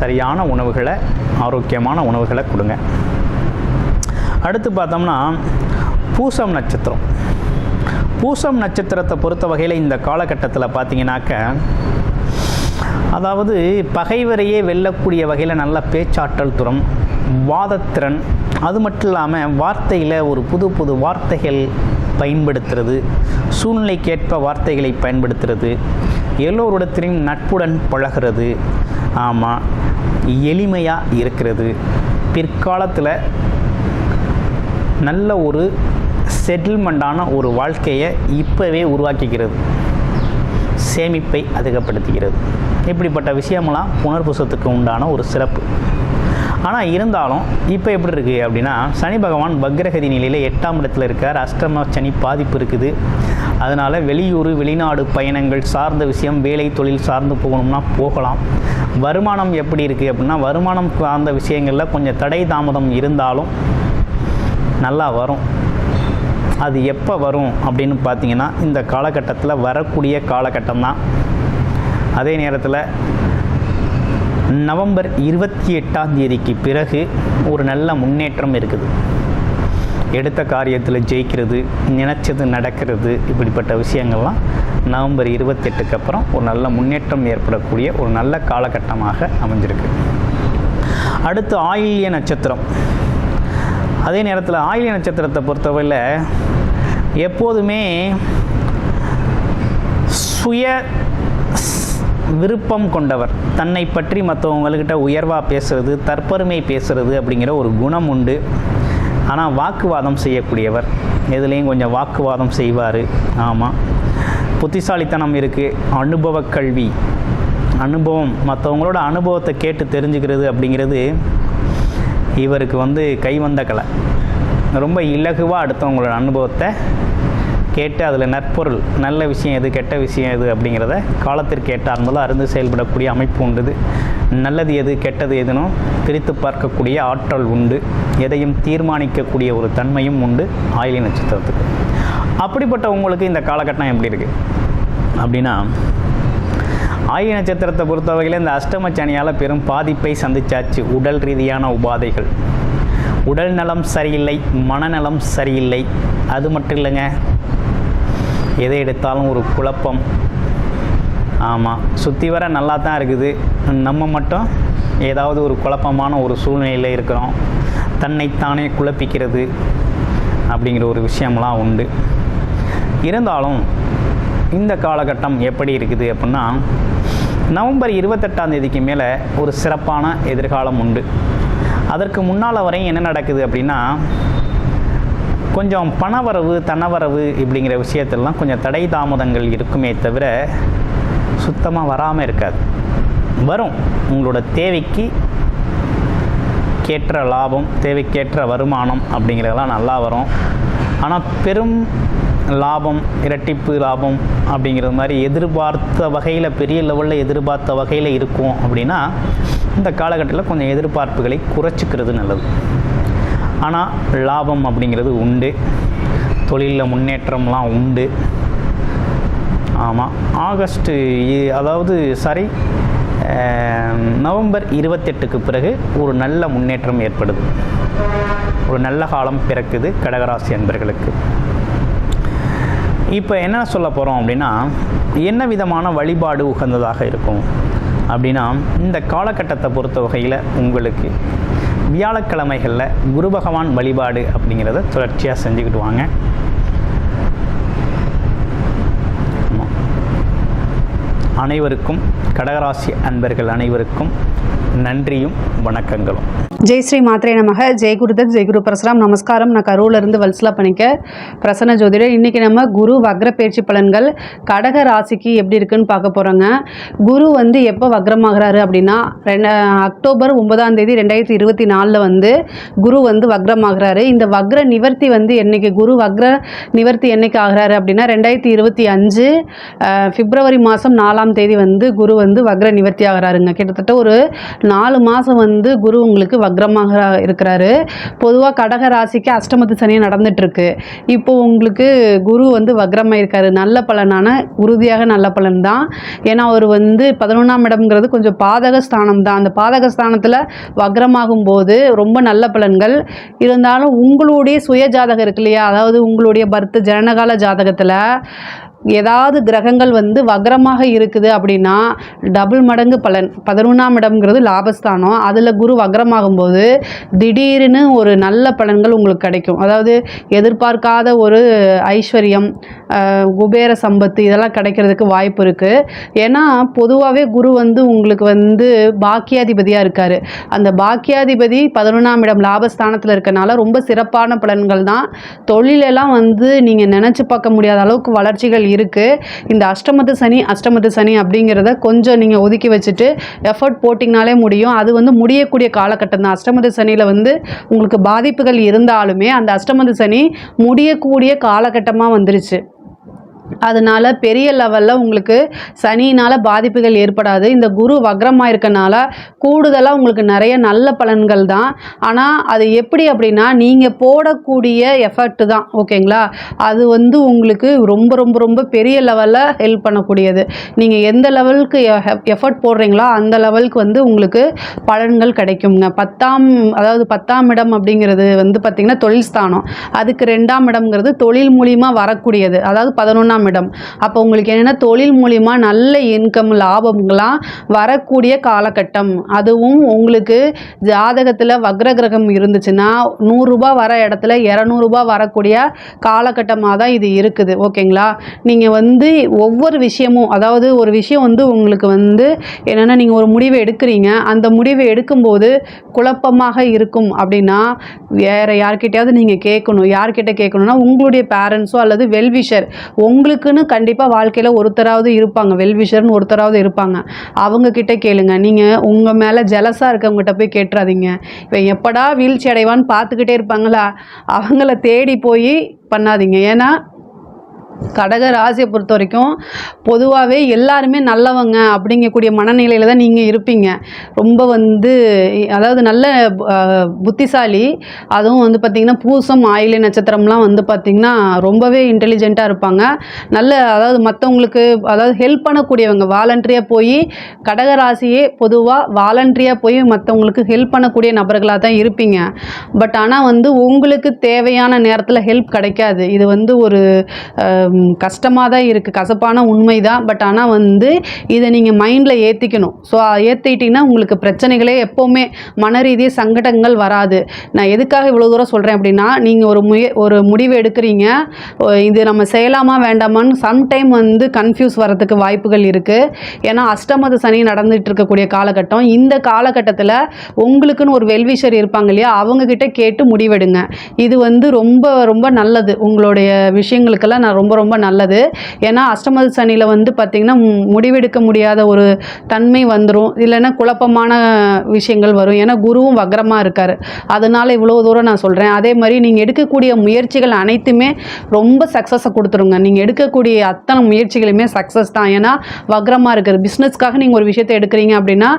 சரியான உணவுகளை, ஆரோக்கியமான உணவுகளை கொடுங்க. அடுத்து பார்த்தோம்னா பூசம் நட்சத்திரம். பூசம் நட்சத்திரத்தை பொறுத்த வகையில் இந்த காலகட்டத்தில் பார்த்தீங்கன்னாக்க, அதாவது பகைவரையே வெல்லக்கூடிய வகையில் நல்ல பேச்சாற்றல் திறம், வாதத்திறன், அது மட்டும் இல்லாமல் வார்த்தையில் ஒரு புது வார்த்தைகள் பயன்படுத்துறது, சூழ்நிலைக்கேற்ப வார்த்தைகளை பயன்படுத்துறது, எல்லோருடத்திலையும் நட்புடன் பழகிறது, ஆமாம், எளிமையாக இருக்கிறது. பிற்காலத்தில் நல்ல ஒரு செட்டில்மெண்ட்டான ஒரு வாழ்க்கையை இப்போவே உருவாக்கிக்கிறது, சேமிப்பை அதிகப்படுத்துகிறது. இப்படிப்பட்ட விஷயமெல்லாம் புனர்பூசத்துக்கு உண்டான ஒரு சிறப்பு. ஆனால் இருந்தாலும் இப்போ எப்படி இருக்குது அப்படின்னா, சனி பகவான் வக்ரகதி நிலையில் 8ஆம் இடத்துல இருக்கார். அஷ்டம சனி பாதிப்பு இருக்குது. அதனால் வெளியூர் வெளிநாடு பயணங்கள் சார்ந்த விஷயம், வேலை தொழில் சார்ந்து போகணும்னா போகலாம். வருமானம் எப்படி இருக்குது அப்படின்னா, வருமானம் சார்ந்த விஷயங்களில் கொஞ்சம் தடை தாமதம் இருந்தாலும் நல்லா வரும். அது எப்போ வரும் அப்படின்னு பார்த்தீங்கன்னா, இந்த காலகட்டத்தில் வரக்கூடிய காலகட்டம் தான். அதே நேரத்தில் நவம்பர் 28ஆம் தேதிக்கு பிறகு ஒரு நல்ல முன்னேற்றம் இருக்குது. எடுத்த காரியத்தில் ஜெயிக்கிறது, நினச்சது நடக்கிறது, இப்படிப்பட்ட விஷயங்கள்லாம் நவம்பர் 28க்கு அப்புறம் ஒரு நல்ல முன்னேற்றம் ஏற்படக்கூடிய ஒரு நல்ல காலகட்டமாக அமைஞ்சிருக்கு. அடுத்து ஆயில்ய நட்சத்திரம். அதே நேரத்தில் ஆயில்ய நட்சத்திரத்தை பொறுத்தவரையில் எப்போதுமே சுய விருப்பம் கொண்டவர், தன்னை பற்றி மற்றவங்கக்கிட்ட உயர்வாக பேசுகிறது, தற்பெருமை பேசுகிறது அப்படிங்கிற ஒரு குணம் உண்டு. ஆனால் வாக்குவாதம் செய்யக்கூடியவர், எதுலேயும் கொஞ்சம் வாக்குவாதம் செய்வார். ஆமாம், புத்திசாலித்தனம் இருக்குது. அனுபவ கல்வி, அனுபவம், மற்றவங்களோட அனுபவத்தை கேட்டு தெரிஞ்சுக்கிறது அப்படிங்கிறது இவருக்கு கைவந்த கலை. ரொம்ப இலகுவாக அடுத்தவங்களோட அனுபவத்தை கேட்டு அதில் நற்பொருள், நல்ல விஷயம் எது, கெட்ட விஷயம் எது அப்படிங்கிறத காலத்திற்கு ஏற்றார்ந்தாலும் அறிந்து செயல்படக்கூடிய அமைப்பு உண்டு. நல்லது எது, கெட்டது எதுனும் பிரித்து பார்க்கக்கூடிய ஆற்றல் உண்டு. எதையும் தீர்மானிக்கக்கூடிய ஒரு தன்மையும் உண்டு ஆயில்ய நட்சத்திரத்துக்கு. அப்படிப்பட்ட உங்களுக்கு இந்த காலகட்டம் எப்படி இருக்குது அப்படின்னா, ஆயில்ய நட்சத்திரத்தை பொறுத்தவரையில் இந்த அஷ்டம சனியால் பெரும் பாதிப்பை சந்திச்சாச்சு. உடல் ரீதியான உபாதைகள், உடல் நலம் சரியில்லை, மனநலம் சரியில்லை. அது மட்டும் இல்லைங்க, எதை எடுத்தாலும் ஒரு குழப்பம். ஆமாம், சுற்றி வர நல்லா தான் இருக்குது, நம்ம மட்டும் ஏதாவது ஒரு குழப்பமான ஒரு சூழ்நிலையில் இருக்கிறோம். தன்னைத்தானே குழப்பிக்கிறது அப்படிங்கிற ஒரு விஷயம்லாம் உண்டு. இருந்தாலும் இந்த காலகட்டம் எப்படி இருக்குது அப்படின்னா, நவம்பர் 28ஆம் தேதிக்கு மேலே ஒரு சிறப்பான எதிர்காலம் உண்டு. அதற்கு முன்னால் வரையும் என்ன நடக்குது அப்படின்னா, கொஞ்சம் பணவரவு தனவரவு இப்படிங்கிற விஷயத்திலலாம் கொஞ்சம் தடை தாமதங்கள் இருக்குமே தவிர சுத்தமாக வராமல் இருக்காது. வரும், உங்களோட தேவைக்கு கேற்ற லாபம், தேவைக்கேற்ற வருமானம் அப்படிங்கிறதெல்லாம் நல்லா வரும். ஆனால் பெரும் லாபம், இரட்டிப்பு லாபம் அப்படிங்கிறது மாதிரி எதிர்பார்த்த வகையில், பெரிய லெவலில் எதிர்பார்த்த வகையில் இருக்கும் அப்படின்னா இந்த காலகட்டத்தில் கொஞ்சம் எதிர்பார்ப்புகளை குறைச்சிக்கிறது நல்லது. ஆனால் லாபம் அப்படிங்கிறது உண்டு, தொழிலில் முன்னேற்றம்லாம் உண்டு. ஆமாம், நவம்பர் 28க்கு பிறகு ஒரு நல்ல முன்னேற்றம் ஏற்படுது. ஒரு நல்ல காலம் பிறக்குது கடகராசி அன்பர்களுக்கு. இப்போ என்ன சொல்ல போகிறோம் அப்படின்னா, என்ன விதமான வழிபாடு உகந்ததாக இருக்கும் அப்படின்னா, இந்த காலகட்டத்தை பொறுத்த வகையில் உங்களுக்கு வியாழக்கிழமைகளில் குரு பகவான் வழிபாடு அப்படிங்கிறத தொடர்ச்சியாக செஞ்சுக்கிட்டு வாங்க. அனைவருக்கும், கடகராசி அன்பர்கள் அனைவருக்கும் நன்றியும் வணக்கங்களும். ஜெய் ஸ்ரீ மாத்ரே நமக. ஜெய் குருதத், ஜெய் குரு பரசுராம். நமஸ்காரம். நான் கரூர்லேருந்து வல்சலா பண்ணிக்க பிரசன்ன ஜோதிடர். இன்றைக்கி நம்ம குரு வக்ர பயிற்சி பலன்கள் கடக ராசிக்கு எப்படி இருக்குன்னு பார்க்க போகிறோங்க. குரு எப்போ வக்ரமாகிறாரு அப்படின்னா, அக்டோபர் 9ஆம் தேதி 2024 குரு வக்ரமாகிறாரு. இந்த வக்ர நிவர்த்தி என்னைக்கு, குரு வக்ர நிவர்த்தி என்னைக்கு ஆகிறாரு அப்படின்னா 2025 பிப்ரவரி மாதம் 4ஆம் தேதி குரு வக்ர நிவர்த்தி ஆகிறாருங்க. கிட்டத்தட்ட ஒரு 4 மாதம் குரு உங்களுக்கு வக்ரமாக இருக்கிறாரு. பொதுவாக கடக ராசிக்கு அஷ்டமத்து சனியாக நடந்துட்டுருக்கு. இப்போ உங்களுக்கு குரு வக்ரமாக இருக்காரு. நல்ல பலனான, உறுதியாக நல்ல பலன் தான். ஏன்னா அவர் 11ஆம் இடம்ங்கிறது கொஞ்சம் பாதக ஸ்தானம் தான். அந்த பாதக ஸ்தானத்தில் வக்ரமாகும் போது ரொம்ப நல்ல பலன்கள் இருந்தாலும், உங்களுடைய சுய ஜாதகம் இருக்கு இல்லையா, அதாவது உங்களுடைய பர்த் ஜனனகால ஜாதகத்தில் ஏதாவது கிரகங்கள் வந்து வக்ரமாக இருக்குது அப்படின்னா டபுள் மடங்கு பலன். 11ஆம் இடம்ங்கிறது லாபஸ்தானம், அதில் குரு வக்ரமாகும்போது திடீர்னு ஒரு நல்ல பலன்கள் உங்களுக்கு கிடைக்கும். அதாவது எதிர்பார்க்காத ஒரு ஐஸ்வர்யம், குபேர சம்பத்து இதெல்லாம் கிடைக்கிறதுக்கு வாய்ப்பு இருக்குது. ஏன்னா பொதுவாகவே குரு வந்து உங்களுக்கு வந்து பாக்கியாதிபதியாக இருக்கார். அந்த பாக்கியாதிபதி 11ஆம் இடம் லாபஸ்தானத்தில் இருக்கனால ரொம்ப சிறப்பான பலன்கள் தான். தொழிலெல்லாம் வந்து நீங்கள் நினச்சி பார்க்க முடியாத அளவுக்கு வளர்ச்சிகள் இருக்குது. இந்த அஷ்டமத்து சனி அப்படிங்கிறத கொஞ்சம் நீங்கள் ஒதுக்கி வச்சுட்டு எஃபர்ட் போட்டிங்கனாலே முடியும். அது வந்து முடியக்கூடிய காலகட்டம் தான். அஷ்டமத்து சனியில் வந்து உங்களுக்கு பாதிப்புகள் இருந்தாலுமே அந்த அஷ்டமத்து சனி முடியக்கூடிய காலகட்டமாக வந்துருச்சு. அதனால் பெரிய லெவலில் உங்களுக்கு சனியினால் பாதிப்புகள் ஏற்படாது. இந்த குரு வக்ரமாக இருக்கனால கூடுதலாக உங்களுக்கு நிறைய நல்ல பலன்கள் தான். ஆனால் அது எப்படி அப்படின்னா நீங்கள் போடக்கூடிய எஃபர்ட்டு தான், ஓகேங்களா? அது வந்து உங்களுக்கு ரொம்ப ரொம்ப ரொம்ப பெரிய லெவலில் ஹெல்ப் பண்ணக்கூடியது. நீங்கள் எந்த லெவலுக்கு எஃபர்ட் போடுறீங்களோ அந்த லெவலுக்கு வந்து உங்களுக்கு பலன்கள் கிடைக்குங்க. 10ஆம் இடம் அப்படிங்கிறது வந்து பார்த்திங்கன்னா தொழில் ஸ்தானம். அதுக்கு 2ஆம் இடம்ங்கிறது தொழில் மூலிமா வரக்கூடியது, அதாவது 11ஆம் இடம். அப்போ உங்களுக்கு என்னென்னா தொழில் மூலிமா நல்ல இன்கம் லாபங்கள்லாம் வரக்கூடிய காலகட்டம். அதுவும் உங்களுக்கு ஜாதகத்தில் வக்ர கிரகம் இருந்துச்சுன்னா 100 ரூபாய் வர இடத்துல 200 ரூபாய் வரக்கூடிய காலகட்டமாக தான் இது இருக்குது, ஓகேங்களா? நீங்கள் வந்து ஒவ்வொரு விஷயமும், அதாவது ஒரு விஷயம் வந்து உங்களுக்கு வந்து என்னென்னா நீங்கள் ஒரு முடிவை எடுக்கிறீங்க, அந்த முடிவை எடுக்கும்போது குழப்பமாக இருக்கும் அப்படின்னா வேறு யார்கிட்டையாவது நீங்கள் கேட்கணும். யார்கிட்ட கேட்கணுன்னா உங்களுடைய பேரண்ட்ஸோ அல்லது வெல்விஷர், உங்களுக்குன்னு கண்டிப்பாக வாழ்க்கையில் ஒருத்தராவது இருப்பாங்க, வெல்விஷர்னு ஒருத்தராவது இருப்பாங்க, அவங்கக்கிட்ட கேளுங்க. நீங்கள் உங்கள் மேலே ஜெலஸாக இருக்கவங்ககிட்ட போய் கேட்டுறாதீங்க. இப்போ எப்படா வீழ்ச்சி அடைவான்னு பார்த்துக்கிட்டே இருப்பாங்களா, அவங்கள தேடி போய் பண்ணாதீங்க. ஏன்னா கடக ராசியை பொறுத்த வரைக்கும் பொதுவாகவே எல்லாருமே நல்லவங்க அப்படிங்கக்கூடிய மனநிலையில் தான் நீங்கள் இருப்பீங்க. ரொம்ப வந்து அதாவது நல்ல புத்திசாலி. அதுவும் வந்து பார்த்திங்கன்னா பூசம் ஆயிலை நட்சத்திரம்லாம் வந்து பார்த்திங்கன்னா ரொம்பவே இன்டெலிஜென்ட்டாக இருப்பாங்க. நல்ல அதாவது மற்றவங்களுக்கு அதாவது ஹெல்ப் பண்ணக்கூடியவங்க, வாலண்டரியாக போய் கடக ராசியே பொதுவாக வாலண்டரியாக போய் மற்றவங்களுக்கு ஹெல்ப் பண்ணக்கூடிய நபர்களாக தான் இருப்பீங்க. பட் ஆனால் வந்து உங்களுக்கு தேவையான நேரத்தில் ஹெல்ப் கிடைக்காது. இது வந்து ஒரு கஷ்டமாக தான் இருக்குது, கசப்பான உண்மை தான். பட் ஆனால் வந்து இதை நீங்கள் மைண்டில் ஏற்றிக்கணும். ஸோ ஏற்றிட்டிங்கன்னா உங்களுக்கு பிரச்சனைகளே எப்போவுமே மன ரீதியாக சங்கடங்கள் வராது. நான் எதுக்காக இவ்வளோ தூரம் சொல்கிறேன் அப்படின்னா, நீங்கள் ஒரு முடிவு எடுக்கிறீங்க, இது நம்ம செய்யலாமா வேண்டாமான்னு சம்டைம் வந்து கன்ஃபியூஸ் வரதுக்கு வாய்ப்புகள் இருக்குது. ஏன்னா அஷ்டமத்து சனி நடந்துகிட்டு இருக்கக்கூடிய காலகட்டம். இந்த காலகட்டத்தில் உங்களுக்குன்னு ஒரு வெல்விஷர் இருப்பாங்க இல்லையா, அவங்கக்கிட்ட கேட்டு முடிவெடுங்க. இது வந்து ரொம்ப ரொம்ப நல்லது. உங்களுடைய விஷயங்களுக்கெல்லாம் நான் ரொம்ப ரொம்ப நல்லது. ஏன்னா அஷ்டமத்து சனியில் வந்து பார்த்திங்கன்னா முடிவெடுக்க முடியாத ஒரு தன்மை வந்துடும், இல்லைன்னா குழப்பமான விஷயங்கள் வரும். ஏன்னா குருவும் வக்ரமாக இருக்கார். அதனால் இவ்வளோ தூரம் நான் சொல்கிறேன். அதே மாதிரி நீங்கள் எடுக்கக்கூடிய முயற்சிகள் அனைத்துமே ரொம்ப சக்ஸஸை கொடுத்துருங்க. நீங்கள் எடுக்கக்கூடிய அத்தனை முயற்சிகளுமே சக்ஸஸ் தான். ஏன்னா வக்ரமாக இருக்குது. பிஸ்னஸ்க்காக நீங்கள் ஒரு விஷயத்தை எடுக்கிறீங்க அப்படின்னா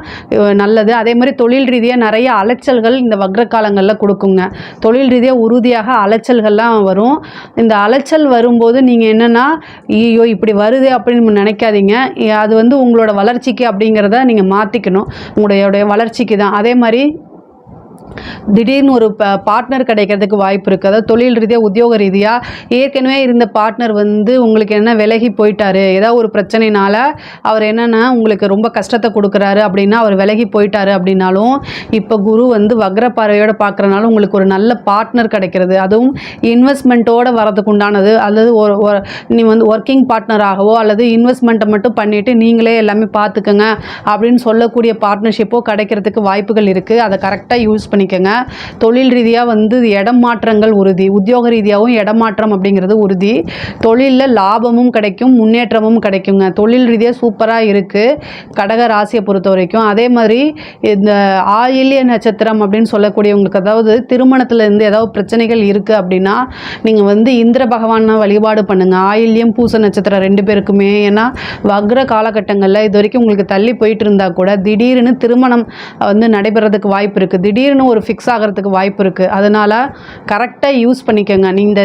நல்லது. அதே மாதிரி தொழில் ரீதியாக நிறைய அலைச்சல்கள் இந்த வக்ர காலங்களில் கொடுக்குங்க. தொழில் ரீதியாக உறுதியாக அலைச்சல்கள்லாம் வரும். இந்த அலைச்சல் வரும்போது நீங்கள் என்னென்னா ஐயோ இப்படி வருது அப்படின்னு நினைக்காதீங்க. அது வந்து உங்களோட வளர்ச்சிக்கு அப்படிங்கிறத நீங்கள் மாற்றிக்கணும், உங்களுடைய வளர்ச்சிக்கு தான். அதே மாதிரி திடீர்னு ஒரு பார்ட்னர் கிடைக்கிறதுக்கு வாய்ப்பு இருக்குது. அதாவது தொழில் ரீதியாக உத்தியோக ரீதியாக ஏற்கனவே இருந்த பார்ட்னர் வந்து உங்களுக்கு என்ன விலகி போயிட்டாரு, ஏதாவது ஒரு பிரச்சனைனால அவர் என்னென்னா உங்களுக்கு ரொம்ப கஷ்டத்தை கொடுக்குறாரு அப்படின்னா அவர் விலகி போயிட்டாரு அப்படின்னாலும் இப்போ குரு வந்து வக்ர பார்வையோடு பார்க்குறனால உங்களுக்கு ஒரு நல்ல பார்ட்னர் கிடைக்கிறது. அதுவும் இன்வெஸ்ட்மெண்ட்டோடு வரதுக்கு உண்டானது. அல்லது நீ வந்து ஒர்க்கிங் பார்ட்னராகவோ அல்லது இன்வெஸ்ட்மெண்ட்டை மட்டும் பண்ணிவிட்டு நீங்களே எல்லாமே பார்த்துக்கங்க அப்படின்னு சொல்லக்கூடிய பார்ட்னர்ஷிப்போ கிடைக்கிறதுக்கு வாய்ப்புகள் இருக்குது. அதை கரெக்டாக யூஸ் பண்ணிக்கங்க. தொழில் ரீதியாக வந்து இடம் மாற்றங்கள் உறுதி, உத்தியோக ரீதியாகவும் இடமாற்றம் அப்படிங்கிறது உறுதி. தொழிலில் லாபமும் கிடைக்கும், முன்னேற்றமும் கிடைக்குங்க. தொழில் ரீதியாக சூப்பராக இருக்குது கடக ராசியை பொறுத்த வரைக்கும். அதே மாதிரி இந்த ஆயில்ய நட்சத்திரம் அப்படின்னு சொல்லக்கூடியவங்களுக்கு, அதாவது திருமணத்திலேருந்து ஏதாவது பிரச்சனைகள் இருக்குது அப்படின்னா நீங்கள் வந்து இந்திர பகவானை வழிபாடு பண்ணுங்கள். ஆயில்யம் பூச நட்சத்திரம் 2 பேருக்குமே. ஏன்னா வக்ர காலகட்டங்களில் இது வரைக்கும் உங்களுக்கு தள்ளி போயிட்டு இருந்தால் கூட திடீர்னு திருமணம் வந்து நடைபெறதுக்கு வாய்ப்பு இருக்குது. திடீர்னு திடீர்னு ஒரு ஃபிக்ஸ் ஆகிறதுக்கு வாய்ப்பு இருக்குது. அதனால் கரெக்டாக யூஸ் பண்ணிக்கோங்க. இந்த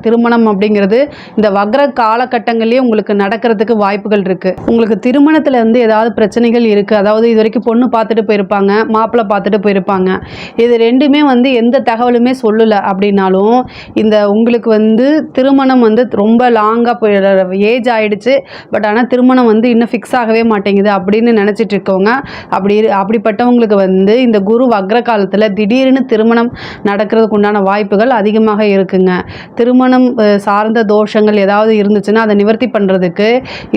திருமணம் அப்படிங்கிறது இந்த வக்ர காலகட்டங்கள்லேயே உங்களுக்கு நடக்கிறதுக்கு வாய்ப்புகள் இருக்குது. உங்களுக்கு திருமணத்தில் வந்து ஏதாவது பிரச்சனைகள் இருக்குது, அதாவது இது வரைக்கும் பொண்ணு பார்த்துட்டு போயிருப்பாங்க, மாப்பிள்ளை பார்த்துட்டு போயிருப்பாங்க, இது ரெண்டுமே வந்து எந்த தகவலுமே சொல்லலை அப்படின்னாலும் இந்த உங்களுக்கு வந்து திருமணம் வந்து ரொம்ப லாங்காக போய் ஏஜ் ஆகிடுச்சு, பட் ஆனால் திருமணம் வந்து இன்னும் ஃபிக்ஸ் ஆகவே மாட்டேங்குது அப்படின்னு நினச்சிட்டு இருக்கவங்க, அப்படிப்பட்டவங்களுக்கு வந்து இந்த குரு வக்ர காலத்தில் திடீர்னு திருமணம் நடக்கிறதுக்கு உண்டான வாய்ப்புகள் அதிகமாக இருக்குங்க. திருமணம் சார்ந்த தோஷங்கள் ஏதாவது இருந்துச்சுன்னா அதை நிவர்த்தி பண்ணுறதுக்கு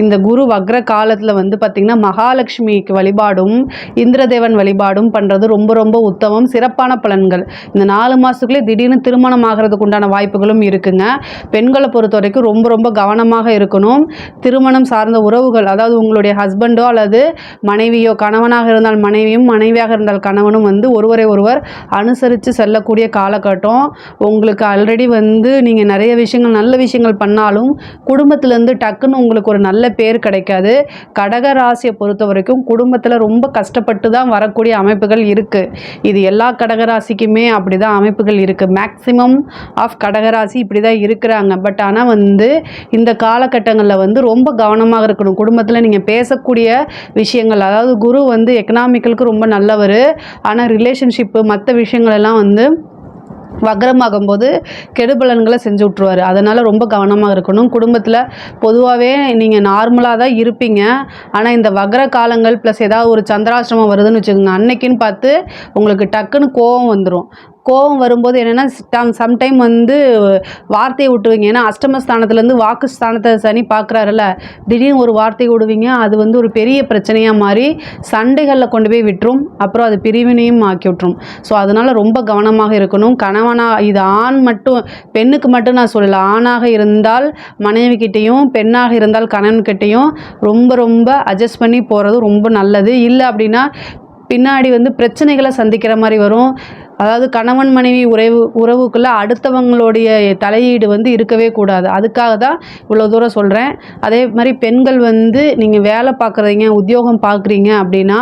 இந்த குரு வக்ர காலத்தில் வந்து பார்த்திங்கன்னா மகாலட்சுமிக்கு வழிபாடும் இந்திரதேவன் வழிபாடும் பண்ணுறது ரொம்ப ரொம்ப உத்தமம், சிறப்பான பலன்கள். இந்த 4 மாதத்துக்குள்ளே திடீர்னு திருமணம் ஆகிறதுக்கு உண்டான வாய்ப்புகளும் இருக்குங்க. பெண்களை பொறுத்த வரைக்கும் ரொம்ப ரொம்ப கவனமாக இருக்கணும். திருமணம் சார்ந்த உறவுகள், அதாவது உங்களுடைய ஹஸ்பண்டோ அல்லது மனைவியோ, கணவனாக இருந்தால் மனைவியும் மனைவியாக இருந்தால் கணவனும் வந்து ஒருவரை ஒருவர் அனுசரித்து செல்லக்கூடிய காலகட்டம். உங்களுக்கு ஆல்ரெடி வந்து நீங்கள் நிறைய விஷயங்கள் நல்ல விஷயங்கள் பண்ணாலும் குடும்பத்திலேருந்து டக்குன்னு உங்களுக்கு ஒரு நல்ல பேர் கிடைக்காது. கடக ராசியை பொறுத்த வரைக்கும் குடும்பத்தில் ரொம்ப கஷ்டப்பட்டு தான் வரக்கூடிய அமைப்புகள் இருக்குது. இது எல்லா கடகராசிக்குமே அப்படி தான் அமைப்புகள் இருக்குது. மேக்ஸிமம் ஆஃப் கடகராசி இப்படி தான் இருக்கிறாங்க. பட் ஆனால் வந்து இந்த காலகட்டங்களில் வந்து ரொம்ப கவனமாக இருக்கணும். குடும்பத்தில் நீங்கள் பேசக்கூடிய விஷயங்கள், அதாவது குரு வந்து எக்கனாமிக்கலுக்கு ரொம்ப நல்லவர், ஆனால் ரிலேஷன்ஷிப்பு மற்ற விஷயங்கள் எல்லாம் வந்து வக்ரமாகும் போது கெடுபலன்களை செஞ்சு விட்ருவார். அதனால் ரொம்ப கவனமாக இருக்கணும். குடும்பத்தில் பொதுவாகவே நீங்கள் நார்மலாக தான் இருப்பீங்க, ஆனால் இந்த வக்ர காலங்கள் ப்ளஸ் ஏதாவது ஒரு சந்திராசிரமம் வருதுன்னு வச்சுக்கோங்க, அன்னைக்குன்னு பார்த்து உங்களுக்கு டக்குன்னு கோபம் வந்துடும். கோபம் வரும்போது என்னென்னா சம்டைம் வந்து வார்த்தையை விட்டுருவீங்க. ஏன்னா அஷ்டமஸ்தானத்துலேருந்து வாக்கு ஸ்தானத்தை சனி பார்க்குறாருல்ல, திடீர்னு ஒரு வார்த்தையை விடுவீங்க, அது வந்து ஒரு பெரிய பிரச்சனையாக மாறி சண்டைகளில் கொண்டு போய் விட்டுரும், அப்புறம் அது பிரிவினையும் ஆக்கி விட்டுரும். ஸோ அதனால் ரொம்ப கவனமாக இருக்கணும். இது ஆண் மட்டும், பெண்ணுக்கு மட்டும் நான் சொல்லலை, ஆணாக இருந்தால் மனைவிக்கிட்டேயும் பெண்ணாக இருந்தால் கணவன்கிட்டையும் ரொம்ப ரொம்ப அட்ஜஸ்ட் பண்ணி போகிறது ரொம்ப நல்லது. இல்லை அப்படின்னா பின்னாடி வந்து பிரச்சனைகளை சந்திக்கிற மாதிரி வரும். அதாவது கணவன் மனைவி உறவுக்குள்ளே அடுத்தவங்களுடைய தலையீடு வந்து இருக்கவே கூடாது. அதுக்காக தான் இவ்வளோ தூரம் சொல்கிறேன். அதே மாதிரி பெண்கள் வந்து நீங்கள் வேலை பார்க்குறீங்க, உத்தியோகம் பார்க்குறீங்க அப்படின்னா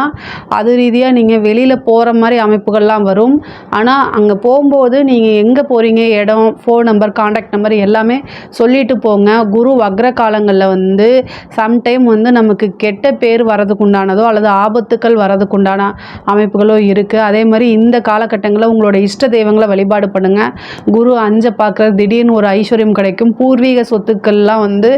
அது ரீதியாக நீங்கள் வெளியில் போகிற மாதிரி அமைப்புகள்லாம் வரும். ஆனால் அங்கே போகும்போது நீங்கள் எங்கே போகிறீங்க, இடம், ஃபோன் நம்பர், காண்டாக்ட் நம்பர் எல்லாமே சொல்லிட்டு போங்க. குரு வக்ர காலங்களில் வந்து சம்டைம் வந்து நமக்கு கெட்ட பேர் வரதுக்கு உண்டானதோ அல்லது ஆபத்துக்கள் வரதுக்கு உண்டான அமைப்புகளோ இருக்குது. அதே மாதிரி இந்த காலகட்டங்களில் உங்களோட இஷ்ட தெய்வங்களை வழிபாடு பண்ணுங்கள். குரு 5 பார்க்குறது திடீர்னு ஒரு ஐஸ்வர்யம் கிடைக்கும். பூர்வீக சொத்துக்கள்லாம் வந்து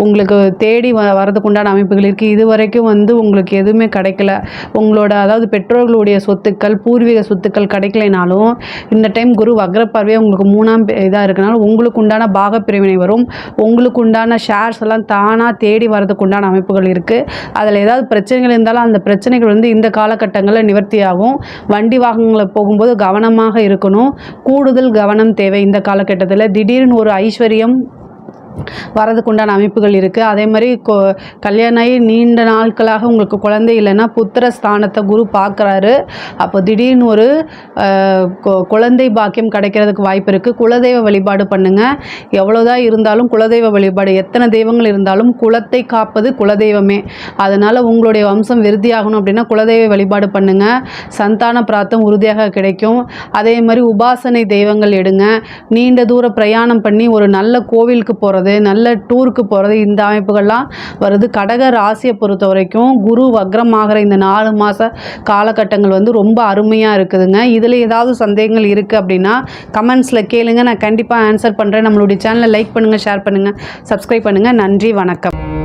உங்களுக்கு தேடி வரதுக்கு உண்டான அமைப்புகள் இருக்குது. இது வரைக்கும் வந்து உங்களுக்கு எதுவுமே கிடைக்கல, உங்களோட அதாவது பெற்றோர்களுடைய சொத்துக்கள், பூர்வீக சொத்துக்கள் கிடைக்கலைனாலும் இந்த டைம் குரு வக்ர பார்வையாக உங்களுக்கு 3ஆம் இதாக இருக்கனால உங்களுக்கு உண்டான பாகப்பிரிவினை வரும். உங்களுக்கு உண்டான ஷேர்ஸ் எல்லாம் தானாக தேடி வரதுக்கு உண்டான அமைப்புகள் இருக்குது. அதில் ஏதாவது பிரச்சனைகள் இருந்தாலும் அந்த பிரச்சனைகள் வந்து இந்த காலகட்டங்களில் நிவர்த்தி ஆகும். வண்டி வாகனங்களை போகும்போது கவனமாக இருக்கணும். கூடுதல் கவனம் தேவை. இந்த காலகட்டத்தில் திடீர்னு ஒரு ஐஸ்வர்யம் வரதுக்கு உண்டான அமைப்புகள் இருக்குது. அதே மாதிரி கல்யாணம் ஆகி நீண்ட நாட்களாக உங்களுக்கு குழந்தை இல்லைன்னா புத்திர ஸ்தானத்தை குரு பார்க்குறாரு. அப்போ திடீர்னு ஒரு குழந்தை பாக்கியம் கிடைக்கிறதுக்கு வாய்ப்பு இருக்குது. குலதெய்வ வழிபாடு பண்ணுங்கள். எவ்வளோதான் இருந்தாலும் குலதெய்வ வழிபாடு, எத்தனை தெய்வங்கள் இருந்தாலும் குலத்தை காப்பது குலதெய்வமே. அதனால் உங்களுடைய வம்சம் விருத்தியாகணும் அப்படின்னா குலதெய்வ வழிபாடு பண்ணுங்கள். சந்தான பிராப்தம் உறுதியாக கிடைக்கும். அதே மாதிரி உபாசனை தெய்வங்கள் எடுங்க. நீண்ட தூர பிரயாணம் பண்ணி ஒரு நல்ல கோவிலுக்கு போகிறது, நல்ல டூருக்கு போகிறது, இந்த அமைப்புகள்லாம் வருது. கடக ராசியை பொறுத்த வரைக்கும் குரு வக்ரமாகிற இந்த 4 மாத காலகட்டங்கள் வந்து ரொம்ப அருமையாக இருக்குதுங்க. இதில் ஏதாவது சந்தேகங்கள் இருக்குது அப்படின்னா கமெண்ட்ஸில் கேளுங்க, நான் கண்டிப்பாக ஆன்சர் பண்ணுறேன். நம்மளுடைய சேனலை லைக் பண்ணுங்கள், ஷேர் பண்ணுங்கள், சப்ஸ்கிரைப் பண்ணுங்கள். நன்றி, வணக்கம்.